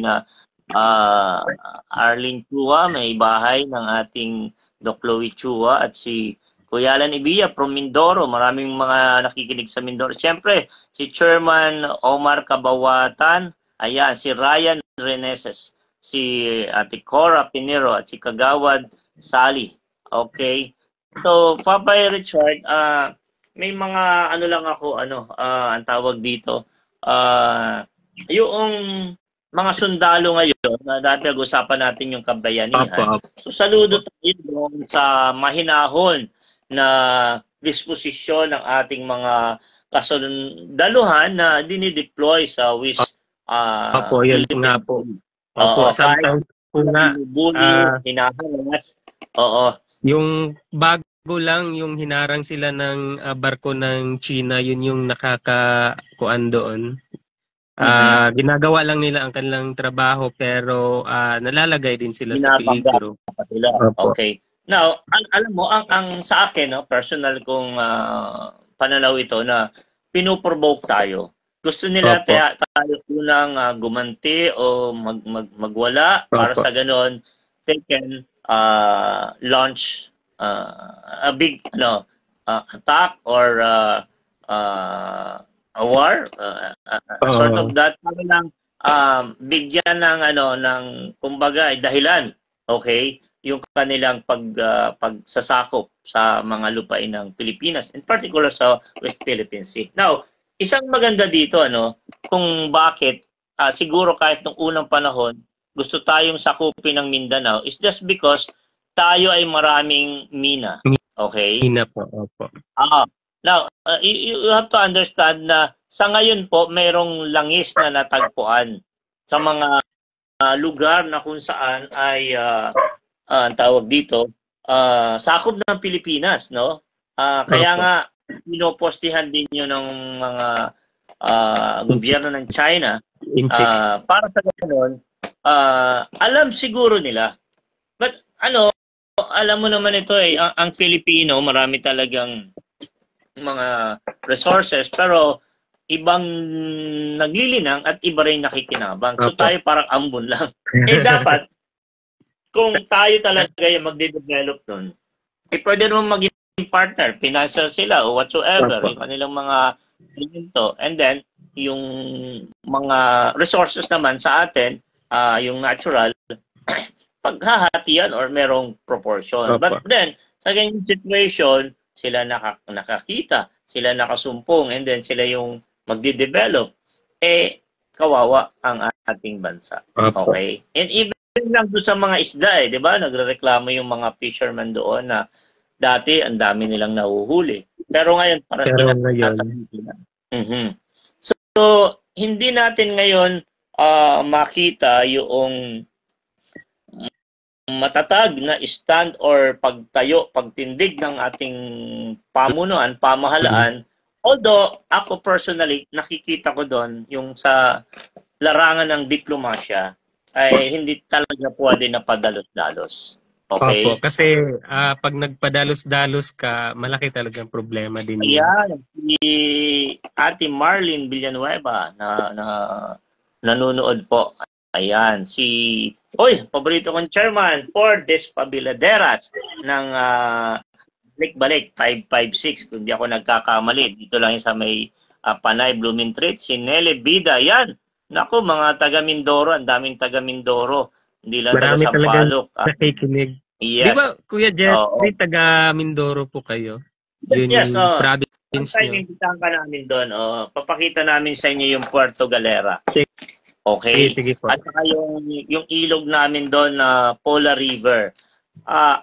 Speaker 2: Arlene Chua, may bahay ng ating Doc Chloe Chua, at si Kuya Alan Ibiya from Mindoro. Maraming mga nakikinig sa Mindoro. Siyempre, si Chairman Omar Kabawatan, ayan, si Ryan Reneses, si Ate Cora Pinero, at si Kagawad Sally. Okay? So, Papay Richard, may mga ano lang ako, ang tawag dito, yung mga sundalo ngayon, na dati nag-usapan natin yung kabayanihan. So, saludo tayo doon sa mahinahon na disposisyon ng ating mga kasundaluhan na dinideploy sa WIS.
Speaker 3: Opo, yan nga po. Opo, sometimes po nga,
Speaker 2: oo.
Speaker 3: Yung bago lang, yung hinarang sila ng barko ng China, yun yung nakakakuan doon. Ginagawa lang nila ang kanilang trabaho, pero nalalagay din sila sa peligro.
Speaker 2: Okay. Now, alam mo, ang sa akin, no, personal kong pananaw ito na pinuprovoke tayo. Gusto nila tayo unang gumanti o magwala para sa ganon they can launch a big attack or a war, sort of that, para lang bigyan ng ng kumbaga dahilan, okay, yung kanilang pagsasakop sa mga lupain ng Pilipinas, in particular sa West Philippine Sea. Now, isang maganda dito kung bakit siguro kahit nung unang panahon gusto tayong sakupin ng Mindanao is just because tayo ay maraming mina. Okay?
Speaker 3: Mina po, opo.
Speaker 2: Now, you have to understand na sa ngayon po mayroong langis na natagpuan sa mga lugar na kung saan ay ang tawag dito, sakop ng Pilipinas, no? Kaya nga pinopostihan din yun ng mga gobyerno ng China para sa ganoon, alam siguro nila. But alam mo naman ito ang Pilipino, marami talagang mga resources, pero ibang naglilinang at iba rin nakikinabang. So tayo parang ambon lang. Dapat, kung tayo talaga yung magde-develop nun, pwede naman maging partner, financial sila o whatsoever, yung kanilang mga elemento. And then, yung mga resources naman sa atin, yung natural, paghahatian or merong proportion. But then, sa ganyang situation, sila nakakita, sila nakasumpong, and then sila yung magde-develop, kawawa ang ating bansa. Okay? And even lang doon sa mga isda, di ba? Nagrereklamo yung mga fishermen doon na dati ang dami nilang nahuhuli. Pero ngayon, parang So, hindi natin ngayon makita yung matatag na stand or pagtayo, pagtindig ng ating pamunuan, pamahalaan. Although, ako personally, nakikita ko doon yung sa larangan ng diplomasya ay hindi talaga pwede na padalos-dalos. Okay?
Speaker 3: Opo, kasi pag nagpadalos-dalos ka, malaki talagang problema din.
Speaker 2: Ayan, si Ate Marlene Villanueva na nanonood po. Ayan, paborito kong chairman, Fordes Pabiladeras ng Balik 556, kung di ako nagkakamali. Dito lang sa may Panay Blumentritt, si Nele Bida. Yan, naku, mga taga Mindoro, ang daming taga Mindoro. Hindi lang taga Sampaloc.
Speaker 3: Nakikinig.
Speaker 2: Yes.
Speaker 3: Di ba, Kuya Jeffrey, taga Mindoro po kayo? Yun
Speaker 2: yes,
Speaker 3: yung province nyo.
Speaker 2: Imbitahan ka namin doon. Papakita namin sa inyo yung Puerto Galera. Okay?
Speaker 3: Sige po.
Speaker 2: At saka yung ilog namin doon na Pola River.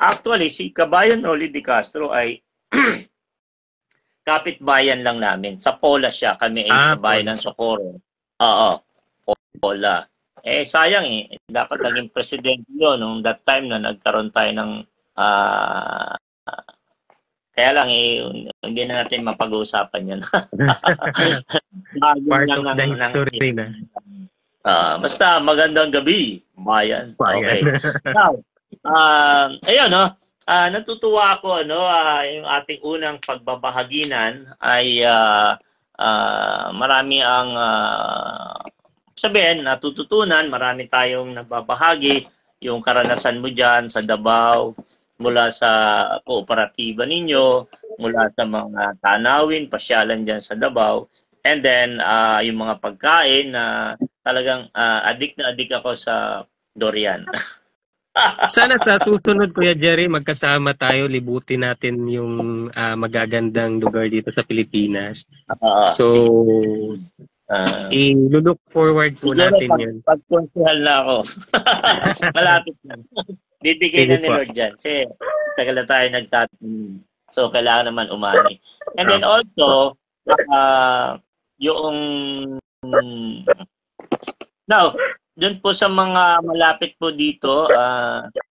Speaker 2: Actually, si Kabayan Rolly De Castro ay kapitbayan lang namin. Sa Pola siya. Kami ay sa bayan ng Socorro. Oo. Pola. Sayang dapat naging presidente yun nung that time na nagkaroon tayo ng kaya lang hindi na natin mapag-uusapan yun.
Speaker 3: Part of the history na.
Speaker 2: Basta magandang gabi, bayan. Okay. Now, ayun, no? Natutuwa ako, yung ating unang pagbabahaginan ay marami ang sabihin, natututunan, marami tayong nababahagi, yung karanasan mo dyan sa Davao, mula sa kooperatiba ninyo, mula sa mga tanawin, pasyalan dyan sa Davao, and then yung mga pagkain na talagang adik na adik ako sa durian.
Speaker 3: Sana sa susunod, Kuya Jerry, magkasama tayo, libutin natin yung magagandang lugar dito sa Pilipinas. I-look forward po natin yun.
Speaker 2: Pag-konsehal na ako. Malapit na. Bibigay na ni Lord dyan. Kasi tagal na tayo nagtatanong. So, kailangan naman umani. And then also, yung now, dun po sa mga malapit po dito,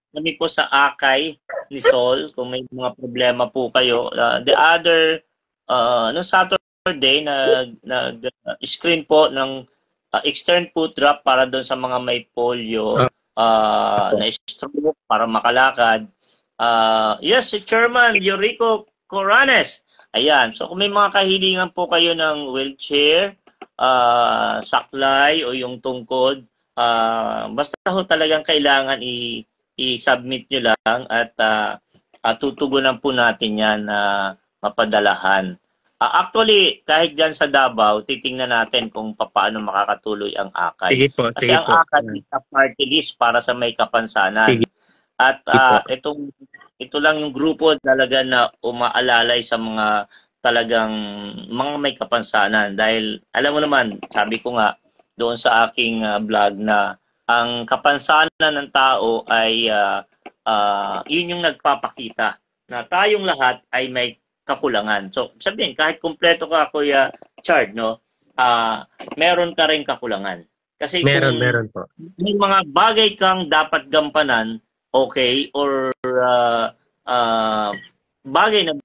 Speaker 2: kami po sa Akay ni Sol, kung may mga problema po kayo. The other, no Saturday, nag-screen po ng extern foot drop para doon sa mga may polio, na stroke para makalakad. Yes, si Chairman Eurico Coranes. Ayan, so kung may mga kahilingan po kayo ng wheelchair, saklay o yung tungkod, basta ho talagang kailangan i-submit nyo lang at tutugunan po natin yan na mapadalahan. Actually, kahit dyan sa Davao, titingnan natin kung paano makakatuloy ang Akay.
Speaker 3: Sige po,
Speaker 2: kasi ang Akay is a party list para sa may kapansanan. Sige. At ito lang yung grupo talaga na umaalalay sa mga talagang mga may kapansanan. Dahil alam mo naman, sabi ko nga doon sa aking vlog na ang kapansanan ng tao ay yun yung nagpapakita na tayong lahat ay may kakulangan. So, sabihin, kahit kumpleto ka, Kuya Chard, no? Meron ka rin kakulangan. Kasi
Speaker 3: meron po.
Speaker 2: May mga bagay kang dapat gampanan, okay, or bagay na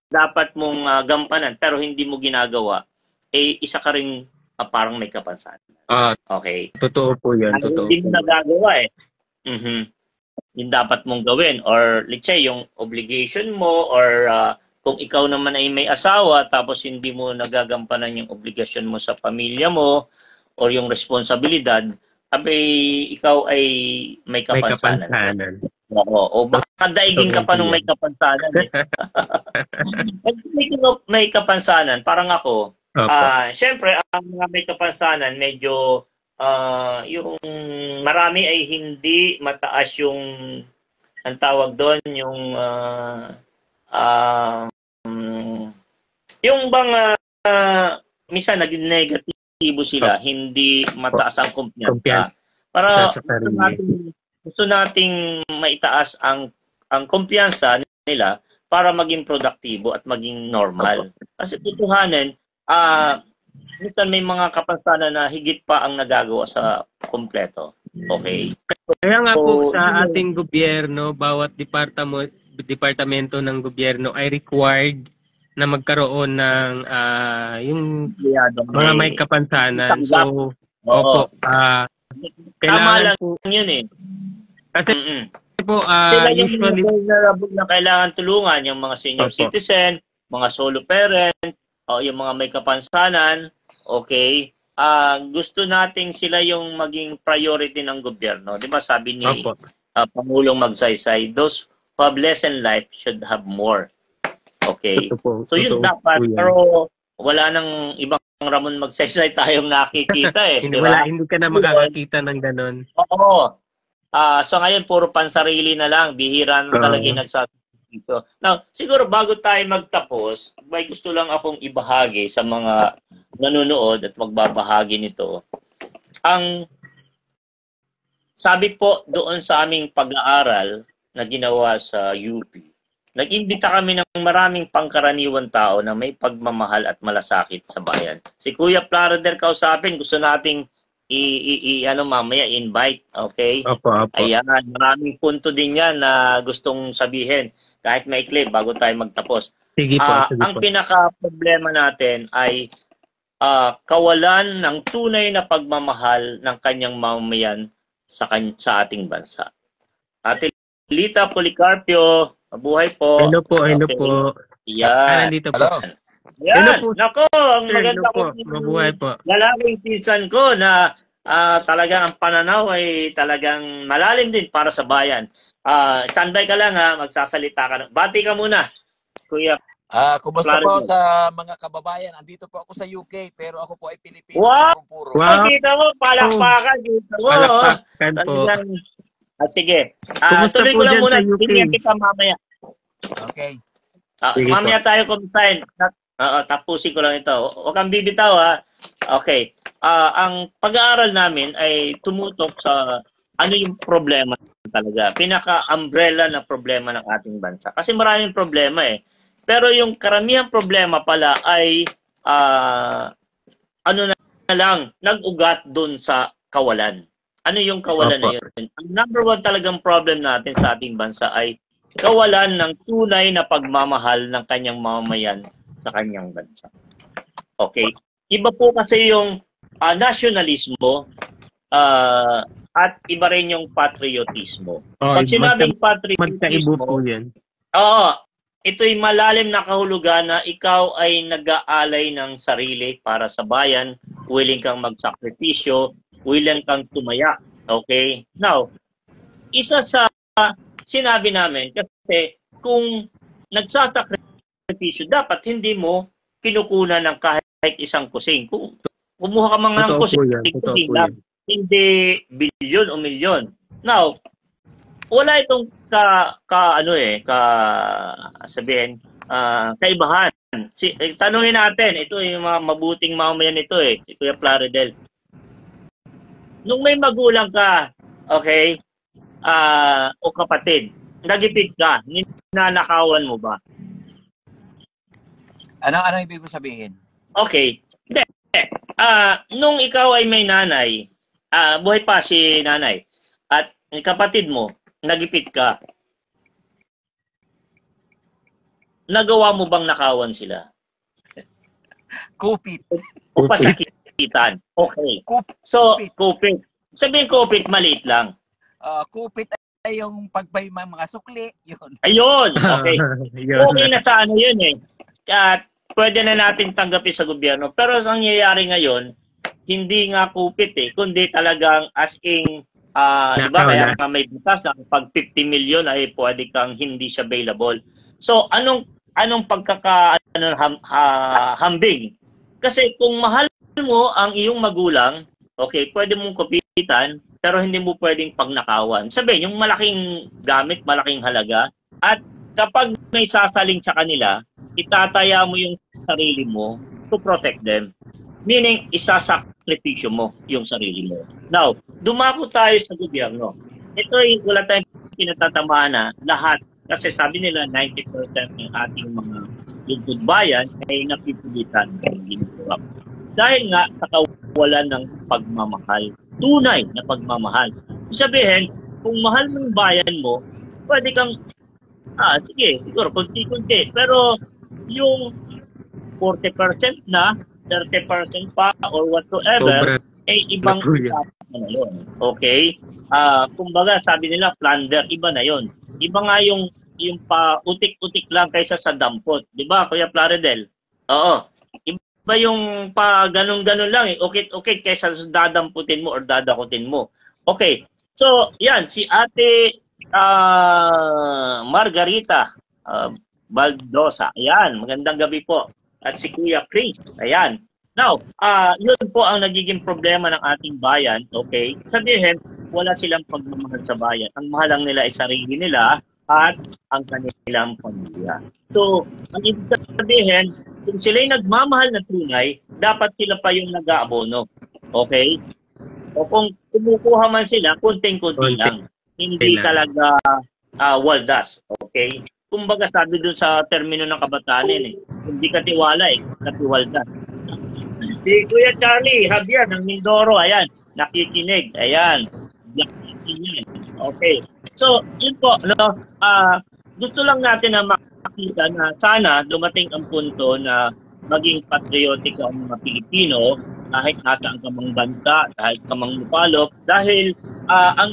Speaker 2: dapat mong gampanan pero hindi mo ginagawa, isa ka rin parang may kapansanan. Okay?
Speaker 3: Totoo po yan. Totoo.
Speaker 2: Hindi mo nagagawa yung dapat mong gawin. Or, let's say, yung obligation mo or kung ikaw naman ay may asawa tapos hindi mo nagagampanan yung obligasyon mo sa pamilya mo or yung responsibilidad, ikaw ay may kapansanan. O baka daigin ka pa nung may kapansanan. May kapansanan, parang ako, syempre, ang mga may kapansanan, medyo, yung marami ay hindi mataas yung, ang tawag doon, yung bang minsan naging negatibo sila, hindi mataas ang kumpiyansa. Para gusto nating maitaas ang kumpiyansa nila para maging produktibo at maging normal. Kasi tutuhanan, minsan may mga kapansanan na higit pa ang nagagawa sa kompleto. Okay?
Speaker 3: Kaya nga po sa ating gobyerno, bawat departamento ng gobyerno ay required na magkaroon ng yung mga may kapansanan. So,
Speaker 2: kailangan lang yun Kasi po, sila yung usually na kailangan tulungan, yung mga senior citizen, mga solo parent, o yung mga may kapansanan, okay? Gusto nating sila yung maging priority ng gobyerno. Di ba sabi ni Pangulong Magsaysay, those who have less in life should have more. Okay? So yun dapat, pero wala nang ibang Ramon Magsaysay tayong nakikita
Speaker 3: hindi ka na makakakita ng ganon.
Speaker 2: Oo. So ngayon, puro pansarili na lang. Bihira na talaga yung nagsasabi dito. Now, siguro bago tayo magtapos, may gusto lang akong ibahagi sa mga nanonood at magbabahagi nito. Ang sabi po doon sa aming pag-aaral na ginawa sa UP, nag-imbita kami ng maraming pangkaraniwan tao na may pagmamahal at malasakit sa bayan. Si Kuya Plaridel kausapin, gusto nating mamaya invite, okay?
Speaker 3: Opo.
Speaker 2: Ayan, maraming punto din yan na gustong sabihin kahit maikli bago tayo magtapos.
Speaker 3: Sige po.
Speaker 2: Ang pinaka-problema natin ay kawalan ng tunay na pagmamahal ng kanyang mamamayan sa ating bansa. Ate Lita Policarpio, mabuhay po.
Speaker 3: Hello po.
Speaker 2: Yan.
Speaker 3: Nandito po.
Speaker 2: Yan.
Speaker 3: Hello po.
Speaker 2: Nako, ang
Speaker 3: Sir,
Speaker 2: maganda
Speaker 3: po. Mabuhay po.
Speaker 2: Lalaking pinsan ko na talagang ang pananaw ay talagang malalim din para sa bayan. Standby ka lang ha, magsasalita ka. Bati ka muna, Kuya.
Speaker 4: Kumusta po sa mga kababayan? Andito po ako sa UK, pero ako po ay Pilipino.
Speaker 2: Wow!
Speaker 3: Wow!
Speaker 2: Dito mo, palakpakan dito mo.
Speaker 3: Palakpakan po.
Speaker 2: Sige.
Speaker 3: Kumusta
Speaker 2: Tuloy
Speaker 3: po
Speaker 2: ko lang
Speaker 3: dyan
Speaker 2: muna.
Speaker 3: sa UK?
Speaker 2: Tingnan kita mamaya.
Speaker 4: Okay.
Speaker 3: Sige
Speaker 2: Mamaya tayo kumisahin. Tapusin ko lang ito. Huwag kang bibitaw ha. Okay. Ang pag-aaral namin ay tumutok sa ano yung problema talaga. Pinaka-umbrella na problema ng ating bansa. Kasi maraming problema eh. Pero yung karamihang problema pala ay nag-ugat dun sa kawalan. Ano yung kawalan na yun? Ang number one talagang problem natin sa ating bansa ay kawalan ng tunay na pagmamahal ng kanyang mamamayan sa kanyang bansa. Okay? Iba po kasi yung nationalismo at iba rin yung patriotismo. Pag sinabing patriotismo,
Speaker 3: po yan.
Speaker 2: ito'y malalim na kahulugan na ikaw ay nag-aalay ng sarili para sa bayan, willing kang magsakripisyo, willing kang tumaya. Okay? Now, isa sa sinabi namin, kasi kung nagsasakripisyo, dapat hindi mo kinukunan ng kahit isang kusing. Kung kumuha ka mga ng kusing lang, hindi bilyon o milyon. Now, wala itong kaibahan. Tanungin natin, ito yung mga mabuting mamamayan nito si Kuya Plaridel. Nung may magulang ka, okay, o kapatid, nagipid ka, ninanakawan mo ba?
Speaker 4: Ano ibig mo sabihin?
Speaker 2: Okay. Nung ikaw ay may nanay, buhay pa si nanay, at kapatid mo, nagipit ka, nagawa mo bang nakawan sila?
Speaker 4: Kupit.
Speaker 2: O pasakitan. Okay. Kupit. Sabihin kupit, maliit lang.
Speaker 4: Kupit ay yung pagpaymang mga sukli. Yun.
Speaker 2: Ayun. Okay. Okay na sa ano yun eh. At pwede na natin tanggapin sa gobyerno. Pero ang nangyayari ngayon, hindi nga kupit kundi talagang as in diba, kaya may butas na pag 50 million ay pwede kang hindi siya available. So, anong hambing? Kasi kung mahal mo ang iyong magulang, okay, pwede mong kupitan, pero hindi mo pwedeng pagnakawan. Sabihin, yung malaking gamit, malaking halaga, at kapag may sasaling sa kanila, itataya mo yung sarili mo to protect them. Meaning, isasakripisyo mo yung sarili mo. Now, dumako tayo sa gobyerno. Ito ay wala tayong pinatatamaan na lahat. Kasi sabi nila, 90% ng ating mga lingkod bayan ay napipilitan ng ginagawa. Dahil nga sa kawalan ng pagmamahal. Tunay na pagmamahal. Sabihin, kung mahal mo yung bayan mo, pwede kang, sige, siguro, kunti-kunti. Pero, yung 40% na, 30% pa or whatsoever, ibang na yun. Okay? Kumbaga, sabi nila, plunder, iba na yon. Iba nga yung pa utik-utik lang kaysa sa dampot. Di ba, Kuya Plaridel? Oo. Iba yung pa ganun-ganun lang Okay kaysa dadamputin mo or dadakutin mo. Okay. So, yan. Si Ate Margarita Baldosa. Ayan. Magandang gabi po. At si Kuya Chris. Ayan. Now, yun po ang nagiging problema ng ating bayan. Okay? Sabihin, wala silang pagmamahal sa bayan. Ang mahal lang nila ay sarili nila at ang kanilang pamilya. So, ang ibig sabihin, kung sila'y nagmamahal na tunay, dapat sila pa yung nag-aabono. Okay? O kung kumukuha man sila, kunting-kunti lang. Hindi talaga waldas. Okay? kumbaga sabi dun sa termino ng kabataan eh, hindi ka tiwala eh, katiwalda. Si Kuya Charlie Javier ng Mindoro, ayan, nakikinig, ayan. Okay. So, yun po, no, gusto lang natin na makita na sana dumating ang punto na maging patriotic ang mga Pilipino kahit nasaan ka mang bansa, kahit ka mang lupalop, dahil ang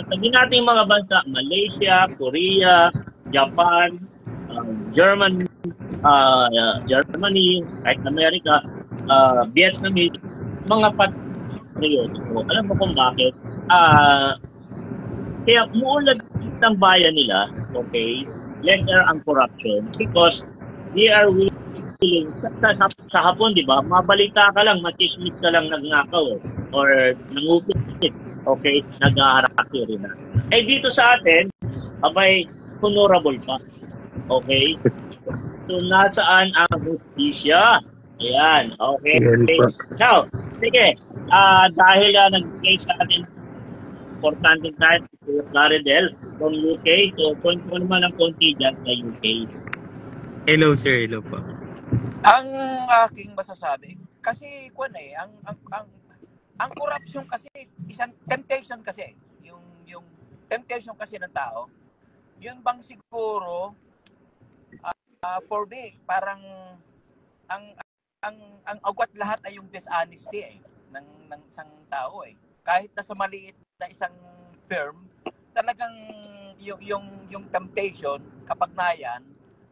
Speaker 2: sabi natin mga bansa, Malaysia, Korea, Japan, Germany, kahit Amerika, Vietnamese, mga patriotiko. Alam mo kung bakit? Kaya muulad ng bayan nila, okay, lesser ang corruption because they are willing, sa hapon, di ba, mabalita ka lang, machismis ka lang nagnakaw or nangupit, okay, nag-aharaki rin na. Eh dito sa atin, abay, honorable pa. Okay? So, nasaan ang justisya? Ayan, okay. Now, sige, dahil nag-play sa atin importante tayo si Claridel from UK. So, point ko naman ang konti dyan sa UK.
Speaker 3: Hello, sir. Hello po.
Speaker 4: Ang aking masasabi, kasi ang corruption kasi isang temptation kasi, yung temptation kasi ng tao, yun bang siguro for me parang ang agwat lahat ay yung dishonesty ng isang tao kahit na sa maliit na isang firm, talagang yung temptation kapag nayan,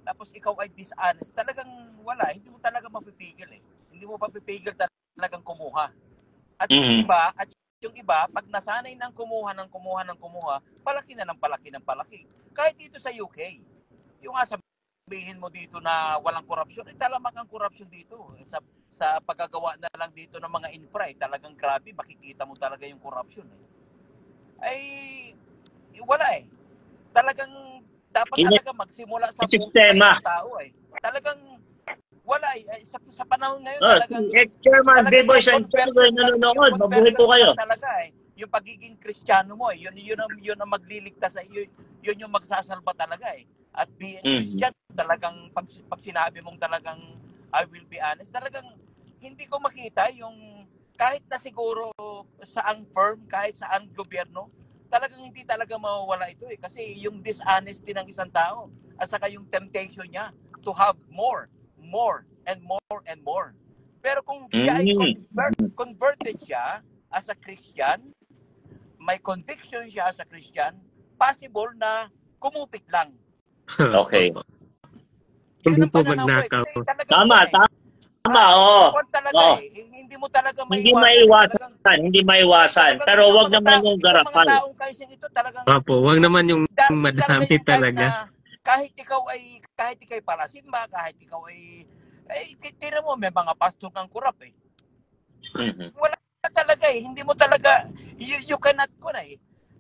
Speaker 4: tapos ikaw ay dishonest, talagang wala, hindi mo talaga mapipigil hindi mo mapipigil talagang kumuha. At yung iba, pag nasanay ng kumuha, palaki na ng palaki. Kahit dito sa UK, yung sabihin mo dito na walang korupsyon, talamak ang korupsyon dito. Sa paggagawa na lang dito ng mga infra, talagang grabe, makikita mo talaga yung korupsyon. Wala Talagang dapat talaga magsimula sa
Speaker 2: sistema.
Speaker 4: Tao Talagang wala sa panahon ngayon talagang
Speaker 2: Chairman, B-Boys and Chairman nanonood, mabuhay po kayo.
Speaker 4: Talaga yung pagiging Kristiyano mo yun ang magliligtas yun yung magsasalba talaga At being Christian, talagang pag sinabi mong talagang I will be honest, talagang hindi ko makita yung kahit na siguro saang firm, kahit saang gobyerno, talagang hindi talaga mawawala ito kasi yung dishonesty ng isang tao at saka yung temptation niya to have more and more. Pero kung siya ay converted siya as a Christian, may conviction siya as a Christian, possible na kumupit lang.
Speaker 2: Okay.
Speaker 3: Hindi po magnakaw.
Speaker 2: Tama.
Speaker 4: Hindi mo talaga
Speaker 2: Hindi maiwasan. Pero wag naman yung garapal.
Speaker 3: Opo, wag naman yung madami talaga.
Speaker 4: Kahit ikaw ay parasimba, kahit ikaw ay tira mo, may mga pastor ng kurap Wala talaga hindi mo talaga, you cannot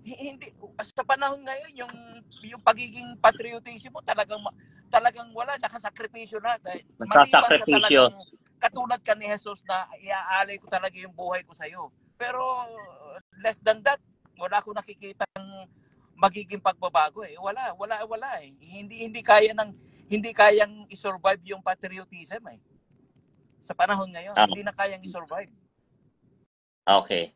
Speaker 4: hindi, sa panahon ngayon, yung pagiging patriotism mo talagang wala, nakasakripisyo na.
Speaker 2: Nakasakripisyo.
Speaker 4: Katulad ka ni Jesus na iaalay ko talaga yung buhay ko sa'yo. Pero less than that, wala ko nakikitang magiging pagbabago Wala Hindi kayang i-survive yung patriotism Sa panahon ngayon, hindi na kayang i-survive.
Speaker 2: Okay.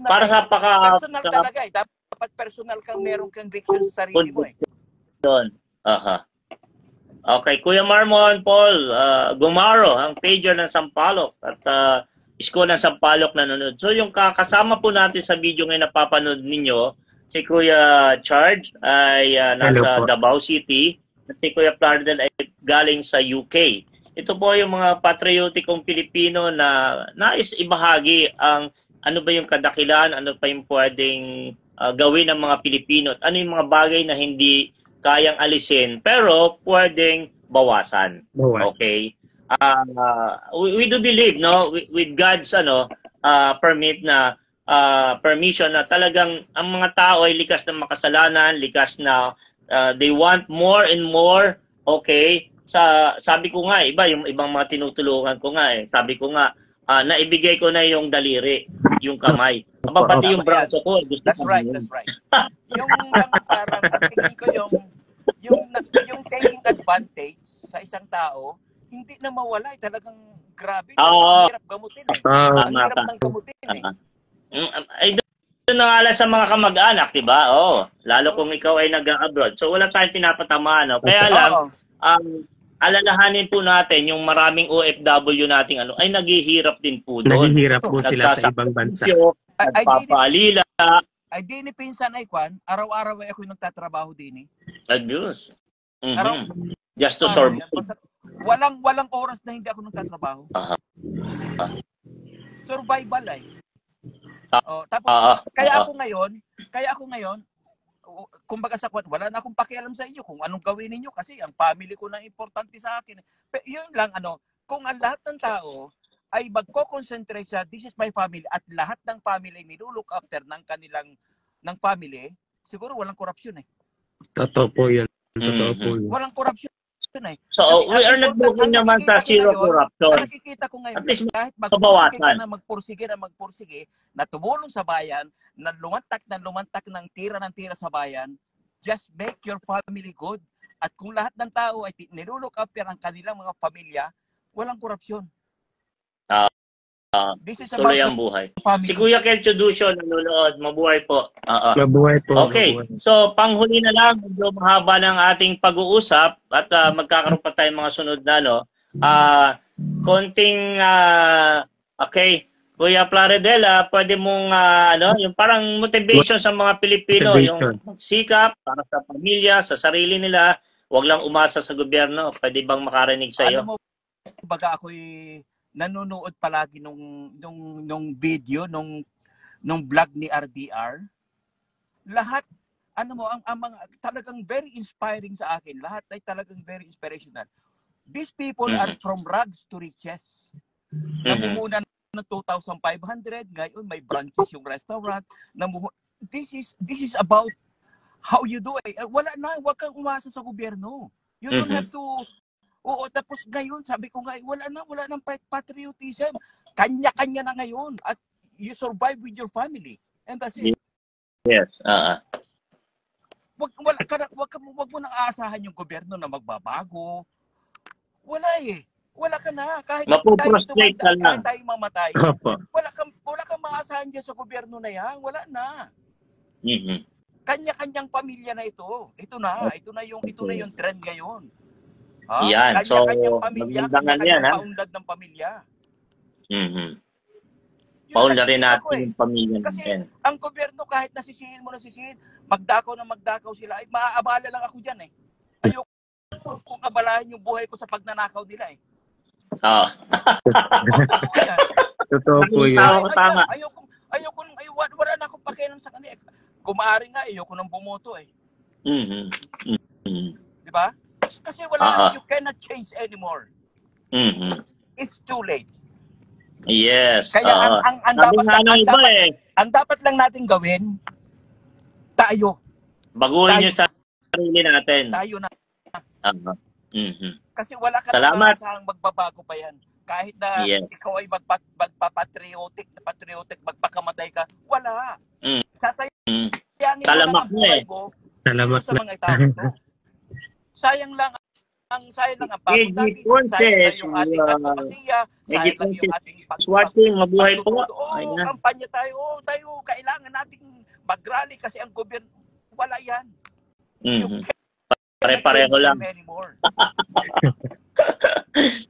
Speaker 2: Para sa
Speaker 4: personal talaga Dapat personal kang merong conviction sa sarili mo
Speaker 2: Doon. Okay, Kuya Marmon Paul Gumaro, ang pager ng Sampaloc at Isko ng Sampaloc nanonood. So yung kasama po natin sa video ngayon na papanood ninyo, si Kuya Charge ay nasa Davao City at si Kuya Plardel ay galing sa UK. Ito po yung mga patriotikong Pilipino na nais ibahagi ang ano ba yung kadakilan, ano pa yung pwedeng gawin ng mga Pilipino at ano yung mga bagay na hindi kayang alisin pero pwedeng bawasan. Okay? We do believe with God's permit na permission na talagang ang mga tao ay likas ng makasalanan, likas na they want more and more. Okay? Sabi ko nga yung ibang mga tinutulungan ko nga sabi ko nga naibigay ko na yung daliri, yung kamay. Pati yung braso ko.
Speaker 4: That's right. Yung parang tingin ko tao, hindi na mawala. Talagang grabe. Ang hirap gamutin eh. Ang hirap ng gamutin eh.
Speaker 2: Ay, doon na nga lang sa mga kamag-anak, di ba? Lalo kung ikaw ay nag-abroad. So, wala tayong pinapatamaan. No? Kaya lang, alalahanin po natin yung maraming OFW nating ay naghihirap din po doon.
Speaker 3: Naghihirap po sila sa ibang bansa.
Speaker 2: Nagpapaalila.
Speaker 4: Ay, di ni pinsan ay kwan, araw-araw ay ako nagtatrabaho din eh.
Speaker 2: Abuse. Just to survive.
Speaker 4: Walang oras na hindi ako nagtatrabaho. Survival ay. Tapos, kaya ako ngayon, kumbaga sa kwan, wala na akong pakialam sa inyo kung anong gawin niyo kasi ang family ko na importante sa akin. Pero yun lang, kung ang lahat ng tao ay magko-concentrate sa this is my family at lahat ng family nilulook after ng kanilang family, siguro walang korupsyon eh.
Speaker 3: Totoo po yun. Totoo po yun.
Speaker 4: Walang korupsyon eh.
Speaker 2: So, we are not moving naman sa zero corruption.
Speaker 4: Nakikita ko ngayon,
Speaker 2: at least
Speaker 4: kahit magpursige na tumulong sa bayan, na lumantak ng tira sa bayan, just make your family good. At kung lahat ng tao ay nilulook after ang kanilang mga pamilya, walang korupsyon.
Speaker 2: Tuloy ang buhay. Si Kuya Kelcho Ducio nanonood. Mabuhay po.
Speaker 3: Mabuhay po.
Speaker 2: Okay.
Speaker 3: Mabuhay.
Speaker 2: So, panghuli na lang. Medyo mahaba ng ating pag-uusap at magkakaroon pa tayong mga sunod na, konting, okay. Kuya Plaridel, pwede mong, yung parang motivation sa mga Pilipino. Yung sikap para sa pamilya, sa sarili nila. Huwag lang umasa sa gobyerno. Pwede bang makarinig sa iyo?
Speaker 4: Alam mo, baga ako'y nanonood palagi nung video nung vlog ni RDR. Lahat ang mga talagang very inspiring sa akin. Lahat ay talagang very inspirational. These people are from rags to riches. Namumuna ng 2,500, ngayon may branches yung restaurant. This is about how you do it. Wala na, wag kang umasa sa gobyerno. You don't have to. Oo, tapos ngayon, sabi ko nga, wala nang patriotism. Kanya-kanya na ngayon. At you survive with your family. And that's it.
Speaker 2: Yes.
Speaker 4: Wag mo nang aasahan yung gobyerno na magbabago. Wala eh. Wala ka na. Kahit tayo mamatay. Wala kang maasahan dyan sa gobyerno na yan. Wala na. Kanya-kanyang pamilya na ito. Ito na yung trend ngayon.
Speaker 2: Yan. So,
Speaker 4: magandang yan, paunlad ng pamilya.
Speaker 2: Paunlarin natin yung pamilya natin.
Speaker 4: Kasi ang gobyerno, kahit nasisihin mo, magdakaw sila, ay maaabala lang ako dyan eh. Ayoko kung abalahin yung buhay ko sa pagnanakaw nila eh.
Speaker 3: Totoo po yun.
Speaker 2: Tama.
Speaker 4: Wala na akong pakialam sa kanila. Kung maaari nga, ayoko nang bumoto eh. Di ba? Kasi you cannot change anymore. It's too late.
Speaker 2: Yes.
Speaker 4: Kaya ang dapat lang natin gawin, tayo.
Speaker 2: Baguhin yung sarili natin.
Speaker 4: Tayo na. Kasi wala ka
Speaker 2: na
Speaker 4: masahang magbabago pa yan. Kahit na ikaw ay magpapatriotic, magpakamatay ka, wala. Sasayangin mo lang ang buhay mo sa mga tao. Sayang lang ang pagod natin, sayang lang yung ating advokasya, sayang lang yung ating
Speaker 2: mabuhay po.
Speaker 4: Kampanya tayo, kailangan nating mag-rally kasi ang gobyerno, wala yan.
Speaker 2: Pare-pareho lang.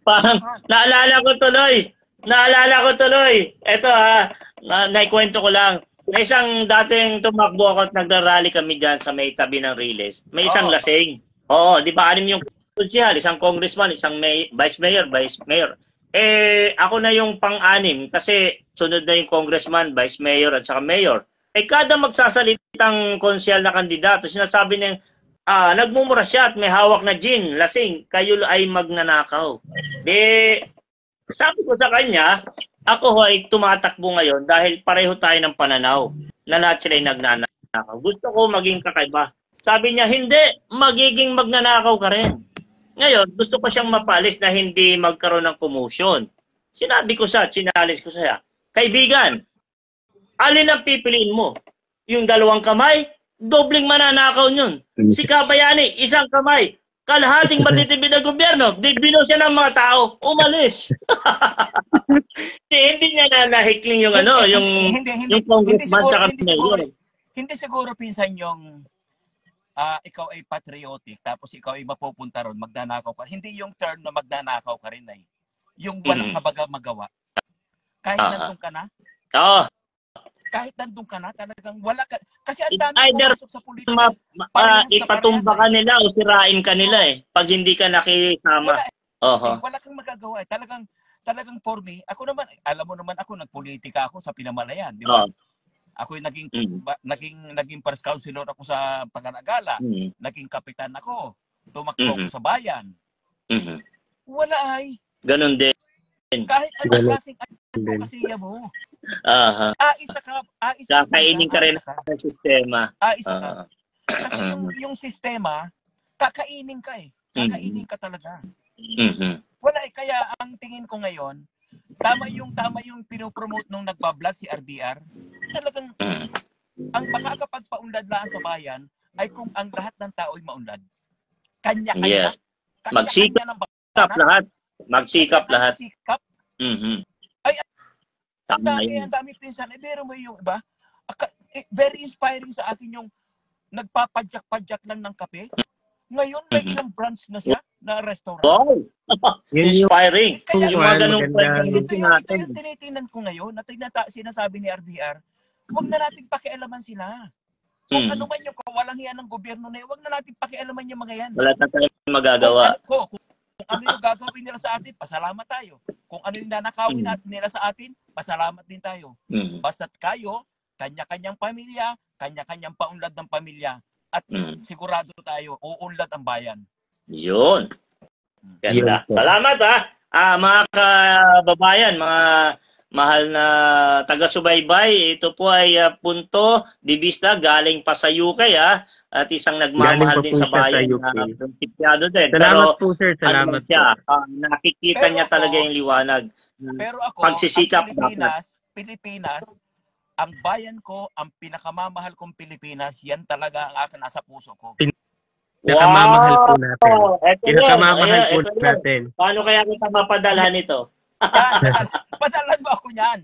Speaker 2: Parang, naalala ko tuloy. Ito naikwento ko lang. May isang dating tumakbo ako at nagra-rally kami dyan sa may tabi ng Riles. May isang lasing. Oo, di ba, 6 yung konsyal, isang congressman, isang vice mayor. Ako na yung pang-6 kasi sunod na yung congressman, vice mayor at saka mayor. Kada magsasalitang konsyal na kandidato, sinasabi niya, nagmumura siya at may hawak na gin, lasing, kayo ay magnanakaw. Sabi ko sa kanya, ako ay tumatakbo ngayon dahil pareho tayo ng pananaw na lahat sila ay nagnanakaw. Gusto ko maging kakaiba. Sabi niya, hindi, magiging magnanakaw ka rin. Ngayon, gusto ko siyang mapalis na hindi magkaroon ng commotion. Chinalis ko siya, kaibigan, alin ang pipiliin mo? Yung 2 kamay, dobling mananakaw yun. Si Kabayani, 1 kamay, kalahating matitipid na gobyerno. Bino siya ng mga tao, umalis. Hindi niya na nahikling yung yung congressman sa mayor.
Speaker 4: Hindi siguro pinsan yung ikaw ay patriotic tapos ikaw ay mapupunta ron, magnanakaw ka. Hindi yung term na magnanakaw ka rin ay. Yung walang kabaga magawa. Kahit nandun ka na.
Speaker 2: Oo.
Speaker 4: Kahit nandun ka na, talagang wala ka. Kasi ang dami pumasok sa politika.
Speaker 2: Ipatumba ka nila o sirain ka nila eh. Pag hindi ka nakisama.
Speaker 4: Wala kang magagawa eh. Talagang for me, ako naman, alam mo naman ako, nagpolitika ako sa Pinamalayan. Di ba? Ako yung naging first councilor ako sa Pangalagala. Naging kapitan ako. Tumakbo ako sa bayan. Wala ay.
Speaker 2: Ganun din.
Speaker 4: Kahit anong klaseng advokasya mo.
Speaker 2: Kakainin ka rin ng sistema.
Speaker 4: Kasi yung sistema, kakainin ka eh. Kakainin ka talaga. Wala eh. Kaya ang tingin ko ngayon, tama yung pinopromote nung nagbablog si RDR. Talagang ang makakapagpaunlad lang sa bayan ay kung ang lahat ng tao ay maunlad. Kanya-kanya.
Speaker 2: Yes. Magsikap lahat. Magsikap lahat. Ay, ang dami pinsan. Pero mo yung iba, very inspiring sa akin yung nagpapadyak-padyak lang ng kape. Ngayon, may ilang branch na siya na restaurant. Wow! Inspiring.
Speaker 4: Kaya,
Speaker 2: yung mga ganung
Speaker 4: ito yung tinitinan ko ngayon, na sinasabi ni RDR, huwag na natin pakialaman sila. Kung ano man yung kawalang hiyan ng gobyerno na yun, huwag na natin pakialaman yung mga yan.
Speaker 2: Wala na tayong magagawa.
Speaker 4: Kung ano yung gagawin nila sa atin, pasalamat tayo. Kung ano yung nanakawin nila sa atin, pasalamat din tayo. Basta't kayo, kanya-kanyang pamilya, kanya-kanyang paunlad ng pamilya, at sigurado tayo, uunlad ang bayan.
Speaker 2: Yun. Ganda. Salamat mga kababayan, mga mahal na taga-subaybay. Ito po ay Punto de Vista, galing pa sa UK at isang nagmamahal din sa bayan na prinsipyado din.
Speaker 3: Salamat po sir, salamat po.
Speaker 2: Nakikita niya talaga yung liwanag.
Speaker 4: Pero ako,
Speaker 2: pagsisikap
Speaker 4: Pilipinas, ang bayan ko, ang pinakamamahal kong Pilipinas, yan talaga ang akin nasa puso ko.
Speaker 3: Pinakamamahal po natin. Pinakamamahal po natin.
Speaker 2: Paano kaya kita mapadalhan ito?
Speaker 4: Padalan mo ako niyan.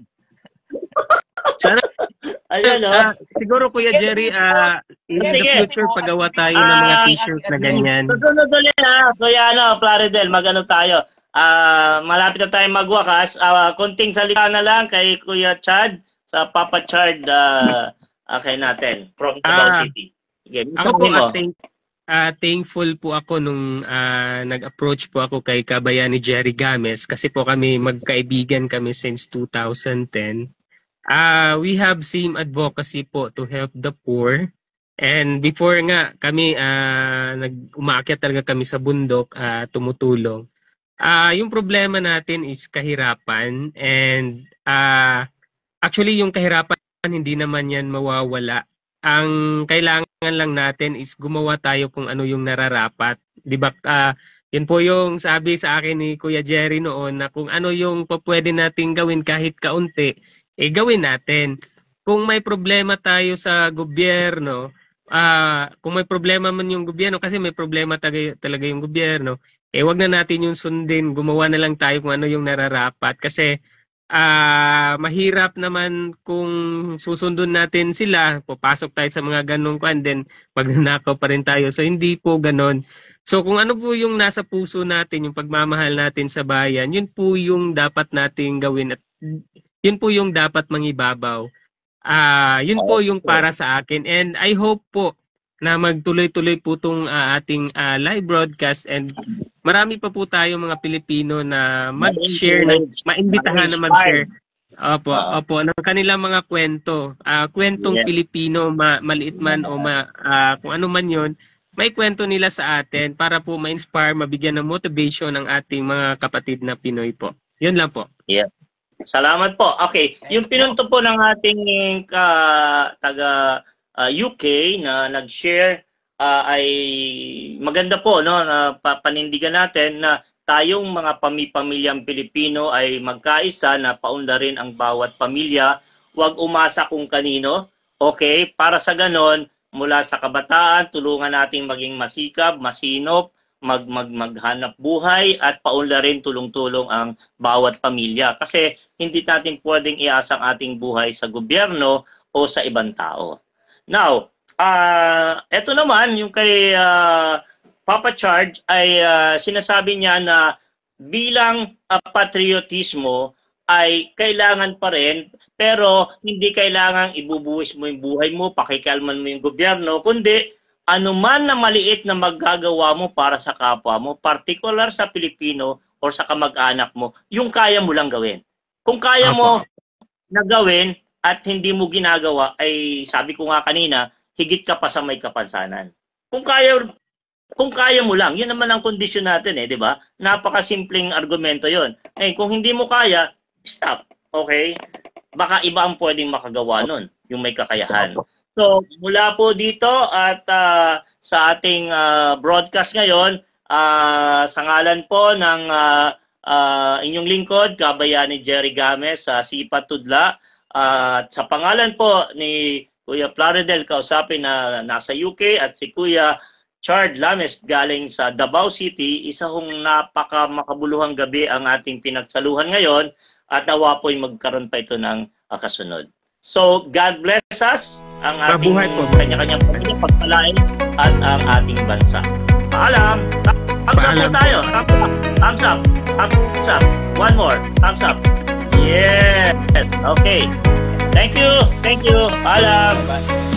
Speaker 3: Sana,
Speaker 2: ayun,
Speaker 3: siguro Kuya Jerry, in the future, pagawa tayo ng mga t-shirt na ganyan.
Speaker 2: Susunod ulit Kuya Plaridel, mag-ano tayo. Malapit na tayo magwakas. Konting salita na lang kay Kuya Chad sa Papa Chard kay natin from Davao City.
Speaker 3: Ako po thankful po ako nung nag-approach po ako kay Kabayani Jerry Games kasi po kami magkaibigan kami since 2010. We have same advocacy po to help the poor. And before nga kami umaakyat talaga kami sa bundok tumutulong. Yung problema natin is kahirapan and actually yung kahirapan hindi naman yan mawawala. Ang kailangan lang natin is gumawa tayo kung ano yung nararapat. 'Di ba? Yun po yung sabi sa akin ni Kuya Jerry noon na kung ano yung pwede nating gawin kahit kaunti, gawin natin. Kung may problema tayo sa gobyerno, kung may problema man yung gobyerno kasi may problema talaga yung gobyerno, wag na natin yung sundin, gumawa na lang tayo kung ano yung nararapat kasi mahirap naman kung susundon natin sila, papasok tayo sa mga ganong kwan, then magnanakaw pa rin tayo. So hindi po ganon. So kung ano po yung nasa puso natin, yung pagmamahal natin sa bayan, yun po yung dapat nating gawin at yun po yung dapat mangibabaw. Yun po yung para sa akin. And I hope po na magtuloy-tuloy po itong ating live broadcast and marami pa po tayo mga Pilipino na mag-share, maimbitahan na mag-share. Opo, ng kanilang mga kwento. Kwentong Pilipino, maliit man o kung ano man yun, may kwento nila sa atin para po ma-inspire, mabigyan ng motivation ng ating mga kapatid na Pinoy po. Yun lang po.
Speaker 2: Yeah. Salamat po. Okay, yung pinunto po ng ating taga UK na nag-share ay maganda po na panindigan natin na tayong mga pamilyang Pilipino ay magkaisa na paunlarin ang bawat pamilya. Huwag umasa kung kanino. Okay, para sa ganon, mula sa kabataan, tulungan nating maging masikap, masinop, maghanap buhay at paunlarin tulong-tulong ang bawat pamilya. Kasi hindi natin pwedeng iasa ang ating buhay sa gobyerno o sa ibang tao. Now, eto naman, yung kay Papa Charge ay sinasabi niya na bilang patriotismo ay kailangan pa rin, pero hindi kailangan ibubuwis mo yung buhay mo, pakikalman mo yung gobyerno, kundi anuman na maliit na maggagawa mo para sa kapwa mo, particular sa Pilipino o sa kamag-anak mo, yung kaya mo lang gawin. Kung kaya mo na gawin at hindi mo ginagawa, ay sabi ko nga kanina, higit ka pa sa may kapansanan. Kung kaya mo lang, yun naman ang kondisyon natin di ba? Napakasimpleng argumento yun. Kung hindi mo kaya, stop. Okay? Baka iba ang pwedeng makagawa nun, yung may kakayahan. So, mula po dito at sa ating broadcast ngayon, sa ngalan po ng inyong lingkod, Kabayani Jerry Games sa Sipa Tudla, at sa pangalan po ni Kuya Plaridel kausapin na nasa UK at si Kuya Chard Lames galing sa Davao City, isa hong napaka makabuluhang gabi ang ating pinagsaluhan ngayon at nawa po'y magkaroon pa ito ng kasunod. So, God bless us, ang ating kanya-kanyang pamilya, pagpalain at ang ating bansa. Paalam! Thumbs up po tayo! Thumbs up! Thumbs up! One more! Thumbs up! Yes! Okay! Thank you! Thank you! Paalam! Bye!